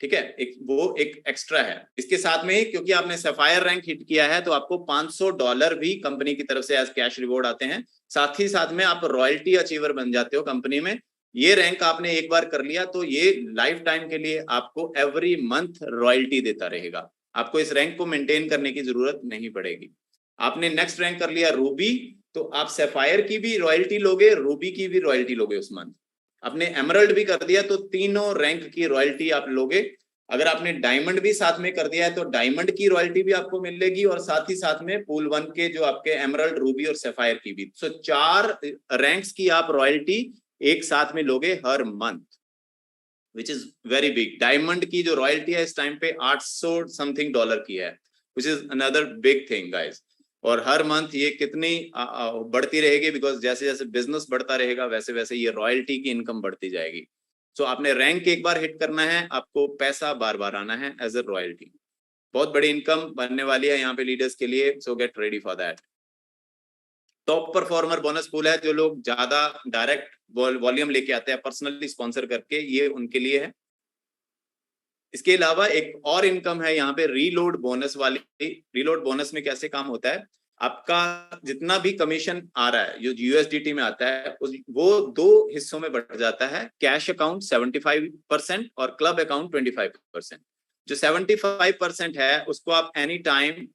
ठीक है, वो एक एक्स्ट्रा है। इसके साथ में क्योंकि आपने सफायर रैंक हिट किया है तो आपको $500 भी कंपनी की तरफ से एज कैश रिवॉर्ड आते हैं। साथ ही साथ में आप रॉयल्टी अचीवर बन जाते हो कंपनी में। ये रैंक आपने एक बार कर लिया तो ये लाइफ टाइम के लिए आपको एवरी मंथ रॉयल्टी देता रहेगा, आपको इस रैंक को मेंटेन करने की जरूरत नहीं पड़ेगी। आपने नेक्स्ट रैंक कर लिया रूबी, तो आप सफायर की भी रॉयल्टी लोगे, रूबी की भी रॉयल्टी लोगे उस मंथ। आपने एमरल्ड भी कर दिया तो तीनों रैंक की रॉयल्टी आप लोगे। अगर आपने डायमंड भी साथ में कर दिया है तो डायमंड की रॉयल्टी भी आपको मिलेगी, और साथ ही साथ में पूल 1 के जो आपके एमरल्ड, रूबी और सफायर की भी। सो 4 रैंक्स की आप रॉयल्टी एक साथ में लोगे हर month, which is very big. Diamond की जो रॉयल्टी है इस टाइम पे $800 समथिंग की है, which is another big thing guys. और हर मंथ ये कितनी बढ़ती रहेगी, बिकॉज जैसे जैसे बिजनेस बढ़ता रहेगा वैसे वैसे ये रॉयल्टी की इनकम बढ़ती जाएगी। सो आपने रैंक एक बार हिट करना है, आपको पैसा बार बार आना है एज ए रॉयल्टी। बहुत बड़ी इनकम बनने वाली है यहाँ पे लीडर्स के लिए, सो get ready for that. Top performer bonus pool है, जो लोग ज्यादा डायरेक्ट वॉल्यूम लेके आते हैं पर्सनली स्पॉन्सर करके, ये उनके लिए है। इसके अलावा एक और इनकम है यहाँ पे रीलोड बोनस वाली। रीलोड बोनस में कैसे काम होता है, आपका जितना भी कमीशन आ रहा है जो यूएसडीटी में आता है वो दो हिस्सों में बढ़ जाता है, कैश अकाउंट 75% और क्लब अकाउंट 25%। जो 75% है उसको आप एनी टाइम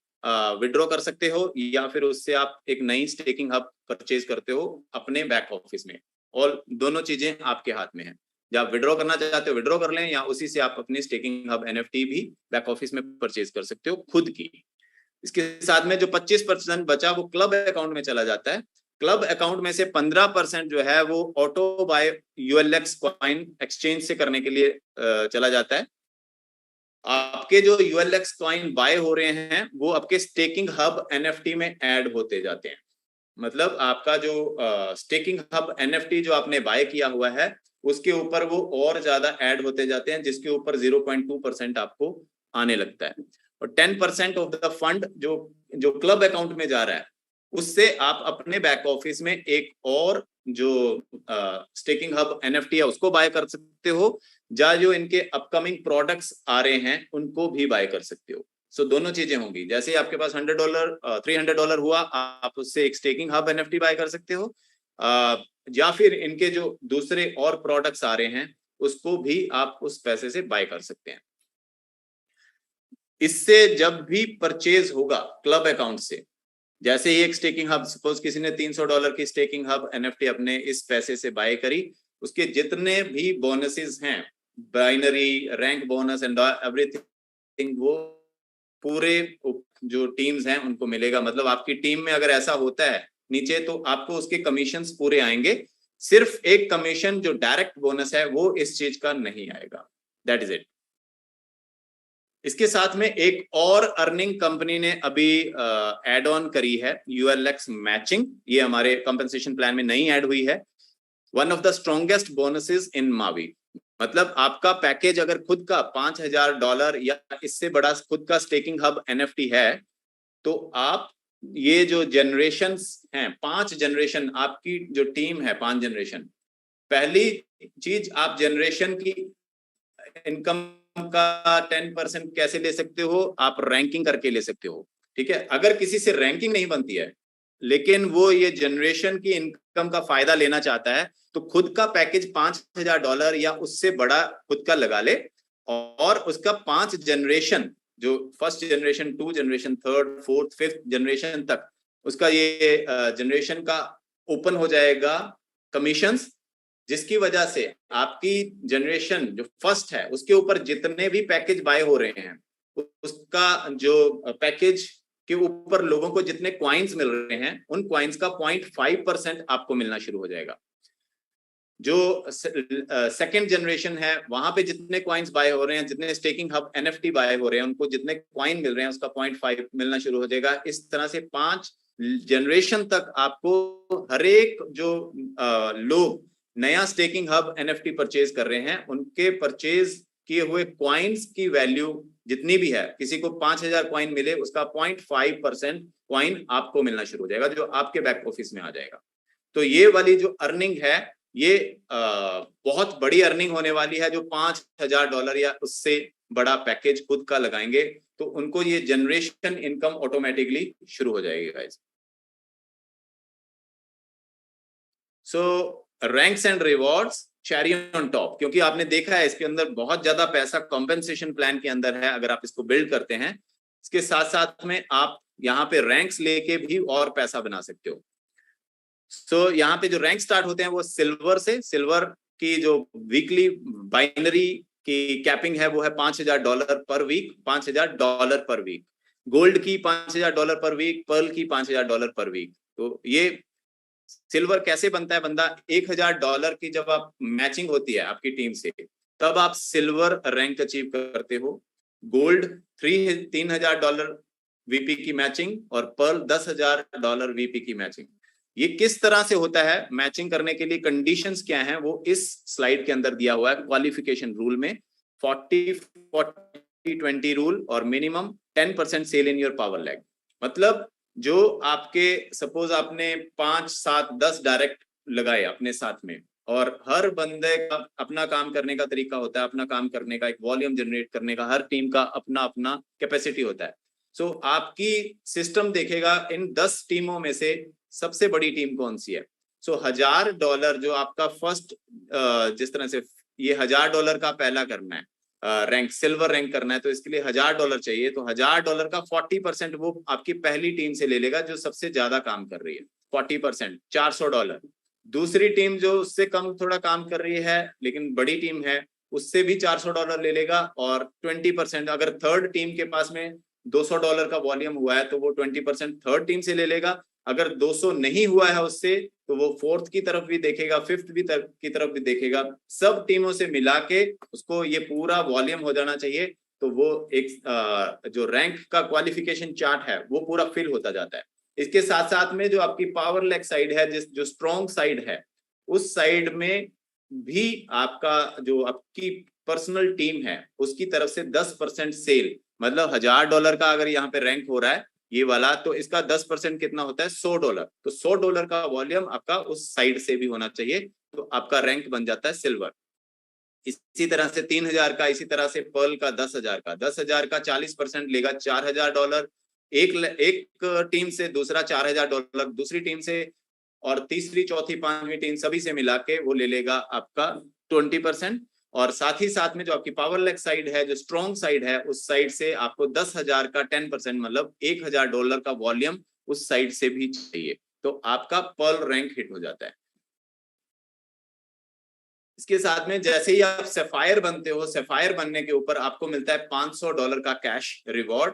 विड्रॉ कर सकते हो या फिर उससे आप एक नई स्टेकिंग हब परचेज करते हो अपने बैक ऑफिस में, और दोनों चीजें आपके हाथ में है। जब आप विड्रॉ करना चाहते हो विड्रॉ कर लें, या उसी से आप अपनी स्टेकिंग हब एनएफटी भी बैक ऑफिस में परचेज कर सकते हो खुद की। इसके साथ में जो 25% बचा वो क्लब अकाउंट में चला जाता है। क्लब अकाउंट में से 15% जो है वो ऑटो बाय यूएलएक्स कॉइन एक्सचेंज से करने के लिए चला जाता है। आपके जो यूएलएक्स कॉइन बाय हो रहे हैं वो आपके स्टेकिंग हब एनएफटी में ऐड होते जाते हैं। मतलब आपका जो स्टेकिंग हब एनएफटी जो आपने बाय किया हुआ है उसके ऊपर वो और ज्यादा ऐड होते जाते हैं, जिसके ऊपर 0.2% आपको आने लगता है। और 10% ऑफ द फंड जो जो क्लब अकाउंट में जा रहा है उससे आप अपने बैक ऑफिस में एक और जो स्टेकिंग हब एनएफटी है उसको बाय कर सकते हो, या जो इनके अपकमिंग प्रोडक्ट्स आ रहे हैं उनको भी बाय कर सकते हो। सो दोनों चीजें होंगी। जैसे आपके पास $100 $300 हुआ, आप उससे एक स्टेकिंग हब एनएफटी बाय कर सकते हो, या फिर इनके जो दूसरे और प्रोडक्ट्स आ रहे हैं उसको भी आप उस पैसे से बाय कर सकते हैं। इससे जब भी परचेज होगा क्लब अकाउंट से, जैसे ही एक स्टेकिंग हब, सपोज किसी ने $300 की स्टेकिंग हब एनएफटी अपने इस पैसे से बाय करी, उसके जितने भी बोनसेस हैं, binary, rank bonus and everything, वो पूरे जो टीम्स हैं उनको मिलेगा। मतलब आपकी टीम में अगर ऐसा होता है नीचे तो आपको उसके कमीशंस पूरे आएंगे। सिर्फ एक कमीशन जो डायरेक्ट बोनस है वो इस चीज का नहीं आएगा। That is it. इसके साथ में एक और अर्निंग कंपनी ने अभी एड ऑन करी है, यूएलएक्स मैचिंग। ये हमारे कंपनसेशन प्लान में नहीं ऐड हुई है। One of the strongest bonuses in Mavie. मतलब आपका पैकेज अगर खुद का $5,000 या इससे बड़ा खुद का स्टेकिंग हब एनएफटी है, तो आप ये जो जनरेशंस हैं, 5 जनरेशन, आपकी जो टीम है 5 जनरेशन, पहली चीज आप जनरेशन की इनकम का 10% कैसे ले सकते हो? आप रैंकिंग करके ले सकते हो। ठीक है, अगर किसी से रैंकिंग नहीं बनती है लेकिन वो ये जनरेशन की इनकम का फायदा लेना चाहता है, तो खुद का पैकेज $5,000 या उससे बड़ा खुद का लगा ले, और उसका 5 जनरेशन, जो first generation, 2 generation, 3rd 4th 5th generation तक उसका ये जनरेशन का ओपन हो जाएगा कमीशंस, जिसकी वजह से आपकी जनरेशन जो फर्स्ट है उसके ऊपर जितने भी पैकेज बाय हो रहे हैं उसका जो पैकेज के ऊपर लोगों को जितने क्वाइंस मिल रहे हैं उन क्वाइंस का 0.5% आपको मिलना शुरू हो जाएगा। जो सेकेंड जनरेशन है वहां पे जितने क्वाइंस बाय हो रहे हैं, जितने स्टेकिंग हब एनएफटी बाय हो रहे हैं, उनको जितने क्वाइन मिल रहे हैं उसका 0.5 मिलना शुरू हो जाएगा। इस तरह से 5 जनरेशन तक आपको हर एक जो लोग नया स्टेकिंग हब एनएफटी परचेज कर रहे हैं उनके परचेज किए हुए क्वाइंस की वैल्यू जितनी भी है, किसी को 5,000 क्वाइन मिले उसका 0.5% क्वाइन आपको मिलना शुरू हो जाएगा, जो आपके बैक ऑफिस में आ जाएगा। तो ये वाली जो अर्निंग है ये बहुत बड़ी अर्निंग होने वाली है। जो $5,000 या उससे बड़ा पैकेज खुद का लगाएंगे तो उनको ये जनरेशन इनकम ऑटोमेटिकली शुरू हो जाएगी guys. So ranks and rewards cherry on top, क्योंकि आपने देखा है इसके अंदर बहुत ज्यादा पैसा कॉम्पेंसेशन प्लान के अंदर है। अगर आप इसको बिल्ड करते हैं, इसके साथ साथ में आप यहाँ पे रैंक्स लेके भी और पैसा बना सकते हो। सो यहाँ पे जो रैंक स्टार्ट होते हैं वो सिल्वर से, सिल्वर की जो वीकली बाइनरी की कैपिंग है वो है $5,000 पर वीक, $5,000 पर वीक। गोल्ड की $5,000 पर वीक, पर्ल की $5,000 पर वीक। तो ये सिल्वर कैसे बनता है बंदा? $1,000 की जब आप मैचिंग होती है आपकी टीम से, तब आप सिल्वर रैंक अचीव करते हो। गोल्ड $3,000 वीपी की मैचिंग, और पर्ल $10,000 वीपी की मैचिंग। ये किस तरह से होता है मैचिंग करने के लिए, कंडीशंस क्या हैं, वो इस स्लाइड के अंदर दिया हुआ है। क्वालिफिकेशन रूल में 40-40-20 रूल और minimum 10% sell in your power lag. मतलब जो आपके, सपोज आपने 5, 7, 10 डायरेक्ट लगाए अपने साथ में, और हर बंदे का अपना काम करने का तरीका होता है, अपना काम करने का एक वॉल्यूम जनरेट करने का, हर टीम का अपना अपना कैपेसिटी होता है। सो आपकी सिस्टम देखेगा इन 10 टीमों में से सबसे बड़ी टीम कौन सी है। सो $1000 जो आपका फर्स्ट, जिस तरह से ये $1000 का पहला करना है, रैंक सिल्वर रैंक करना है, तो इसके लिए $1000 चाहिए। तो $1000 का 40% वो आपकी पहली टीम से ले लेगा जो सबसे ज्यादा काम कर रही है, 40%, $400। दूसरी टीम जो उससे कम थोड़ा काम कर रही है लेकिन बड़ी टीम है, उससे भी $400 ले लेगा, और 20% अगर थर्ड टीम के पास में $200 का वॉल्यूम हुआ है तो वो 20% थर्ड टीम से ले लेगा। अगर 200 नहीं हुआ है उससे तो वो फोर्थ की तरफ भी देखेगा, फिफ्थ भी की तरफ भी देखेगा, सब टीमों से मिला के उसको ये पूरा वॉल्यूम हो जाना चाहिए। तो वो एक जो रैंक का क्वालिफिकेशन चार्ट है वो पूरा फिल होता जाता है। इसके साथ साथ में जो आपकी पावर लेग साइड है, जो स्ट्रॉन्ग साइड है, उस साइड में भी आपका जो आपकी पर्सनल टीम है उसकी तरफ से 10% सेल, मतलब $1000 का अगर यहाँ पे रैंक हो रहा है ये वाला, तो इसका 10% कितना होता है, $100। तो $100 का वॉल्यूम आपका उस साइड से भी होना चाहिए, तो आपका रैंक बन जाता है सिल्वर। इसी तरह से 3000 का, इसी तरह से पर्ल का 10,000 का, 10,000 का 40% लेगा $4000, एक टीम से दूसरा $4000, दूसरी टीम से, और तीसरी चौथी पांचवी टीम सभी से मिला के वो ले लेगा आपका 20%। और साथ ही साथ में जो आपकी पावर लेग साइड है, जो स्ट्रॉन्ग साइड है, उस साइड से आपको 10,000 का 10%, मतलब $1000 का वॉल्यूम उस साइड से भी चाहिए, तो आपका पर्ल रैंक हिट हो जाता है। इसके साथ में जैसे ही आप सैफायर बनते हो, सैफायर बनने के ऊपर आपको मिलता है $500 का कैश रिवॉर्ड,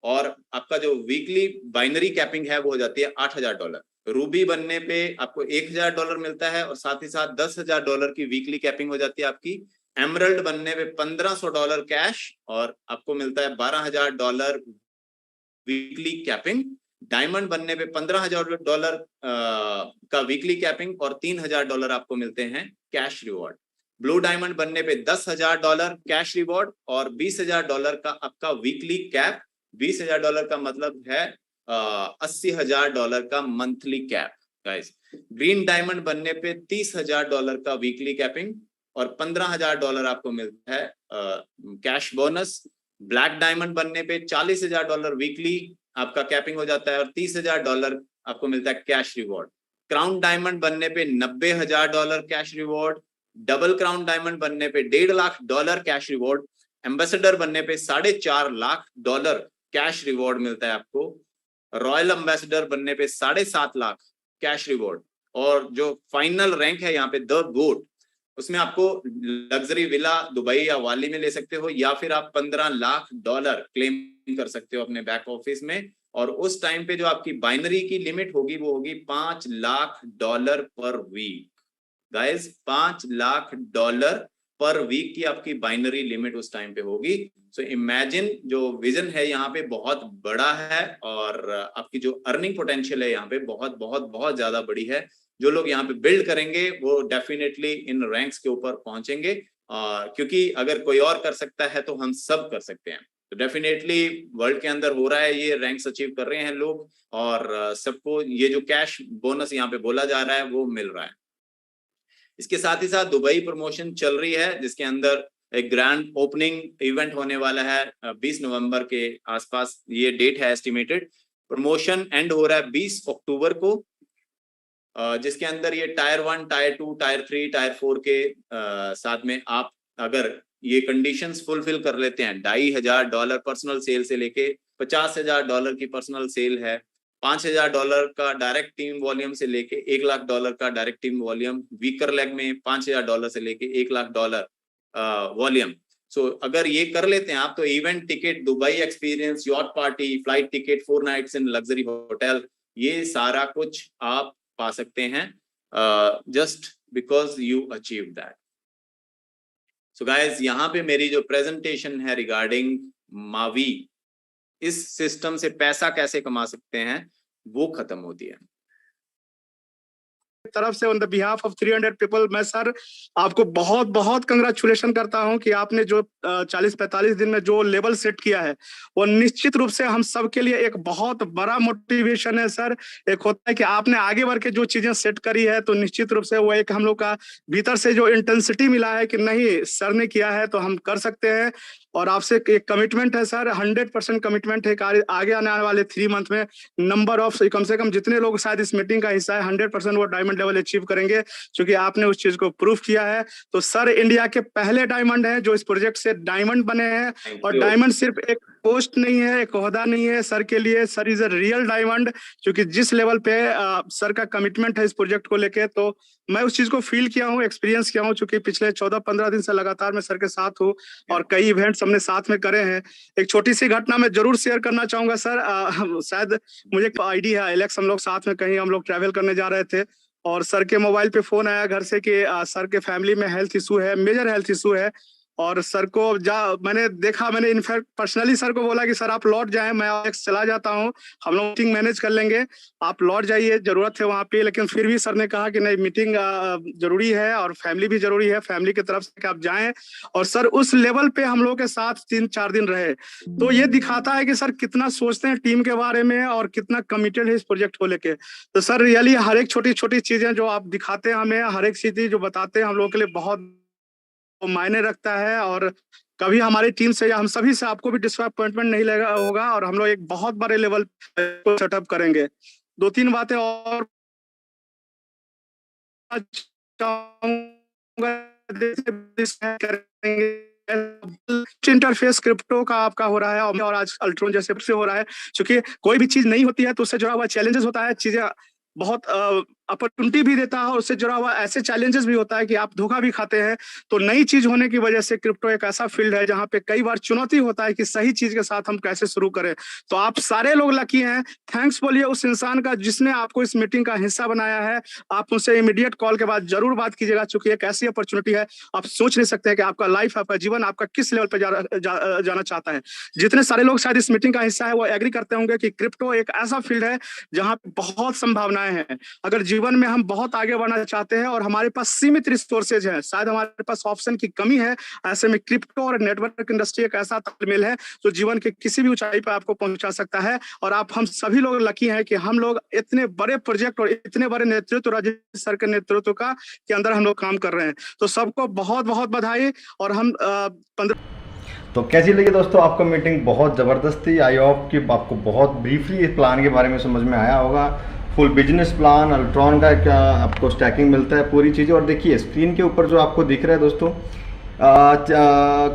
और आपका जो वीकली बाइनरी कैपिंग है वो हो जाती है $8000। रूबी बनने पे आपको $1000 मिलता है, और साथ ही साथ $10,000 की वीकली कैपिंग हो जाती है आपकी। एमरल्ड बनने पे $1500 कैश, और आपको मिलता है $12,000 वीकली कैपिंग। डायमंड बनने पे $15,000 का वीकली कैपिंग, और $3000 आपको मिलते हैं कैश रिवॉर्ड। ब्लू डायमंड बनने पे $10,000 कैश रिवॉर्ड, और $20,000 का आपका वीकली कैप। $20,000 का मतलब है $80,000 का monthly cap guys. Green diamond बनने पे $30,000 का वीकली कैपिंग, और $15,000 आपको मिलता है कैश बोनस। ब्लैक डायमंड बनने पे $40,000 वीकली आपका कैपिंग हो जाता है, और $30,000 आपको मिलता है कैश रिवॉर्ड। क्राउन डायमंड बनने पे $90,000 cash reward. Double crown diamond बनने पे $1.5 लाख कैश रिवॉर्ड। एम्बेसडर बनने पे $4.5 लाख कैश रिवॉर्ड मिलता है आपको। रॉयल एम्बेसडर बनने पे $7.5 लाख कैश रिवॉर्ड। और जो फाइनल रैंक है यहाँ पे द गोट, उसमें आपको लग्जरी विला दुबई या वाली में ले सकते हो, या फिर आप $15 लाख क्लेम कर सकते हो अपने बैक ऑफिस में। और उस टाइम पे जो आपकी बाइनरी की लिमिट होगी वो होगी $5 लाख पर वीक गाइस। $5 लाख पर वीक की आपकी बाइनरी लिमिट उस टाइम पे होगी। सो इमेजिन जो विजन है यहाँ पे बहुत बड़ा है, और आपकी जो अर्निंग पोटेंशियल है यहाँ पे बहुत बहुत बहुत ज्यादा बड़ी है। जो लोग यहाँ पे बिल्ड करेंगे वो डेफिनेटली इन रैंक्स के ऊपर पहुंचेंगे, क्योंकि अगर कोई और कर सकता है तो हम सब कर सकते हैं। तो डेफिनेटली वर्ल्ड के अंदर हो रहा है, ये रैंक्स अचीव कर रहे हैं लोग, और सबको ये जो कैश बोनस यहाँ पे बोला जा रहा है वो मिल रहा है। इसके साथ ही साथ दुबई प्रमोशन चल रही है, जिसके अंदर एक ग्रैंड ओपनिंग इवेंट होने वाला है 20 नवंबर के आसपास, ये डेट है एस्टिमेटेड। प्रमोशन एंड हो रहा है 20 अक्टूबर को, जिसके अंदर ये टायर 1, टायर 2, टायर 3, टायर 4 के साथ में आप अगर ये कंडीशंस फुलफिल कर लेते हैं, $2,500 पर्सनल सेल से लेके $50,000 की पर्सनल सेल है, $5,000 का डायरेक्ट टीम वॉल्यूम से लेके $1 लाख का direct team volume, weaker leg में $5,000 से लेके $1 लाख वॉल्यूम। सो अगर ये कर लेते हैं आप, तो event ticket, Dubai experience, yacht party, flight ticket, 4 nights in luxury hotel, ये सारा कुछ आप पा सकते हैं just because you achieve that. So guys, यहाँ पे मेरी जो प्रेजेंटेशन है रिगार्डिंग मावी, इस सिस्टम से पैसा कैसे कमा सकते हैं, वो खत्म होती है। तरफ से on the behalf of 300 people मैं सर आपको बहुत बहुत कंग्रेचुलेशन करता हूं कि आपने जो 40-45 दिन में जो लेवल सेट किया है वो निश्चित रूप से हम सब के लिए एक बहुत बड़ा मोटिवेशन है सर। एक होता है कि आपने आगे बढ़ के जो चीजें सेट करी है तो निश्चित रूप से वो एक हम लोग का भीतर से जो इंटेंसिटी मिला है कि नहीं सर ने किया है तो हम कर सकते हैं। और आपसे एक कमिटमेंट है सर, 100% कमिटमेंट है कि आगे आने वाले 3 मंथ में नंबर ऑफ कम से कम जितने लोग शायद इस मीटिंग का हिस्सा है 100% वो डायमंड लेवल अचीव करेंगे, क्योंकि आपने उस चीज को प्रूफ किया है। तो सर इंडिया के पहले डायमंड है जो इस प्रोजेक्ट से डायमंड बने हैं, और डायमंड सिर्फ एक पोस्ट नहीं है, एक ओहदा नहीं है सर के लिए, sir is a real diamond, क्योंकि जिस लेवल पे सर का कमिटमेंट है इस प्रोजेक्ट को लेके, तो मैं उस चीज को फील किया हूँ, एक्सपीरियंस किया हूँ, क्योंकि पिछले 14-15 दिन से लगातार मैं सर के साथ हूँ और कई इवेंट्स हमने साथ में करे हैं। एक छोटी सी घटना मैं जरूर शेयर करना चाहूंगा सर। शायद मुझे एक आइडिया है, एलेक्स, हम लोग साथ में कहीं हम लोग ट्रैवल करने जा रहे थे और सर के मोबाइल पे फोन आया घर से कि सर के फैमिली में हेल्थ इशू है, मेजर हेल्थ इशू है। और सर को मैंने देखा, मैंने इनफैक्ट पर्सनली सर को बोला कि सर आप लौट जाएं, मैं एलेक्स चला जाता हूं, हम लोग मीटिंग मैनेज कर लेंगे, आप लौट जाइए, जरूरत है वहां पे। लेकिन फिर भी सर ने कहा कि नहीं, मीटिंग जरूरी है और फैमिली भी जरूरी है, फैमिली की तरफ से कि आप जाएं। और सर उस लेवल पे हम लोग के साथ 3-4 दिन रहे। तो ये दिखाता है कि सर कितना सोचते हैं टीम के बारे में और कितना कमिटेड है इस प्रोजेक्ट को लेके। तो सर रियली हर एक छोटी छोटी चीजें जो आप दिखाते हैं हमें, हर एक चीज जो बताते हैं हम लोग के लिए बहुत मायने रखता है। और कभी हमारी टीम से या हम सभी से आपको भी डिसअपॉइंटमेंट नहीं लगा होगा, और हम लोग एक बहुत बड़े लेवल को सेटअप करेंगे। 2-3 बातें और इंटरफेस क्रिप्टो का आपका हो रहा है और आज अल्ट्रॉन जैसे से हो रहा है, क्योंकि कोई भी चीज नहीं होती है तो उससे जुड़ा हुआ चैलेंजेस होता है, चीजें बहुत अपॉर्चुनिटी भी देता है, और उससे जुड़ा हुआ ऐसे चैलेंजेस भी होता है कि आप धोखा भी खाते हैं। तो नई चीज होने की वजह से क्रिप्टो एक ऐसा फील्ड है जहां पे कई बार चुनौती होता है कि सही चीज के साथ हम कैसे शुरू करें। तो आप सारे लोग लकी हैं, थैंक्स बोलिए उस इंसान का जिसने आपको इस मीटिंग का हिस्सा बनाया है। आप उनसे इमीडिएट कॉल के बाद जरूर बात कीजिएगा, चूंकि एक ऐसी अपॉर्चुनिटी है, आप सोच नहीं सकते कि आपका लाइफ, आपका जीवन, आपका किस लेवल पर जाना चाहता है। जितने सारे लोग शायद इस मीटिंग का हिस्सा है वो एग्री करते होंगे कि क्रिप्टो एक ऐसा फील्ड है जहाँ पे बहुत संभावनाएं हैं। अगर जीवन में हम बहुत आगे बढ़ना चाहते हैं और हमारे पास सीमित रिसोर्सेज है, शायद हमारे पास ऑप्शन की कमी है, ऐसे में क्रिप्टो और नेटवर्क इंडस्ट्री एक ऐसा तालमेल है जो जीवन के किसी भी ऊंचाई पर आपको पहुंचा सकता है। और आप हम सभी लोग लकी हैं कि हम लोग इतने बड़े प्रोजेक्ट और इतने बड़े नेतृत्व, राजेश सर के नेतृत्व का के अंदर हम लोग काम कर रहे हैं। तो सबको बहुत बहुत बधाई। और हम तो कैसी लगी दोस्तों आपको मीटिंग? बहुत ज़बरदस्त थी। आई होप कि आपको बहुत ब्रीफली इस प्लान के बारे में समझ में आया होगा। फुल बिजनेस प्लान, अल्ट्रॉन का क्या आपको स्टैकिंग मिलता है, पूरी चीज़ें। और देखिए स्क्रीन के ऊपर जो आपको दिख रहा है दोस्तों,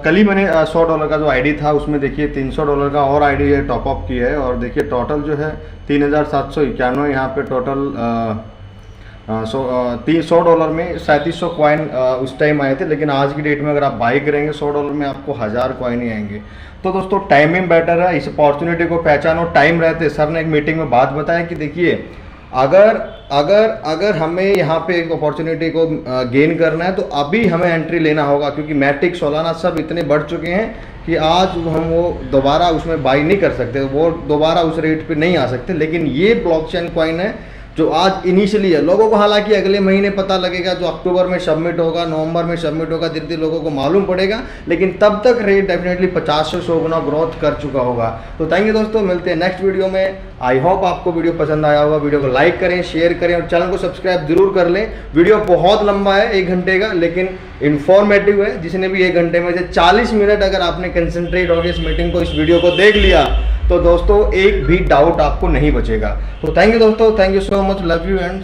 कल ही मैंने $100 का जो आईडी था उसमें देखिए $300 का और आईडी टॉपअप की है। और देखिए टोटल जो है 3791 यहाँ पे टोटल $100 में 3700 कॉइन उस टाइम आए थे, लेकिन आज की डेट में अगर आप बाई करेंगे $100 में आपको 1000 कॉइन ही आएंगे। तो दोस्तों टाइमिंग बेटर है, इस अपॉर्चुनिटी को पहचानो। टाइम रहते सर ने एक मीटिंग में बात बताया कि देखिए अगर हमें यहाँ पे एक अपॉर्चुनिटी को गेन करना है तो अभी हमें एंट्री लेना होगा, क्योंकि मैट्रिक सोलाना सब इतने बढ़ चुके हैं कि आज हम वो दोबारा उसमें बाई नहीं कर सकते, वो दोबारा उस रेट पे नहीं आ सकते। लेकिन ये ब्लॉकचेन कॉइन है जो आज इनिशियली है। लोगों को हालांकि अगले महीने पता लगेगा, जो अक्टूबर में सबमिट होगा, नवंबर में सबमिट होगा, धीरे धीरे लोगों को मालूम पड़ेगा, लेकिन तब तक रेट डेफिनेटली 50 से 100 गुना ग्रोथ कर चुका होगा। तो थैंक यू दोस्तों, मिलते हैं नेक्स्ट वीडियो में। आई होप आपको वीडियो पसंद आया होगा। वीडियो को लाइक करें, शेयर करें और चैनल को सब्सक्राइब जरूर कर लें। वीडियो बहुत लंबा है, 1 घंटे का, लेकिन इन्फॉर्मेटिव है। जिसने भी 1 घंटे में से 40 मिनट अगर आपने कंसंट्रेट होकर इस मीटिंग को, इस वीडियो को देख लिया तो दोस्तों एक भी डाउट आपको नहीं बचेगा। तो थैंक यू दोस्तों, thank you so much, love you and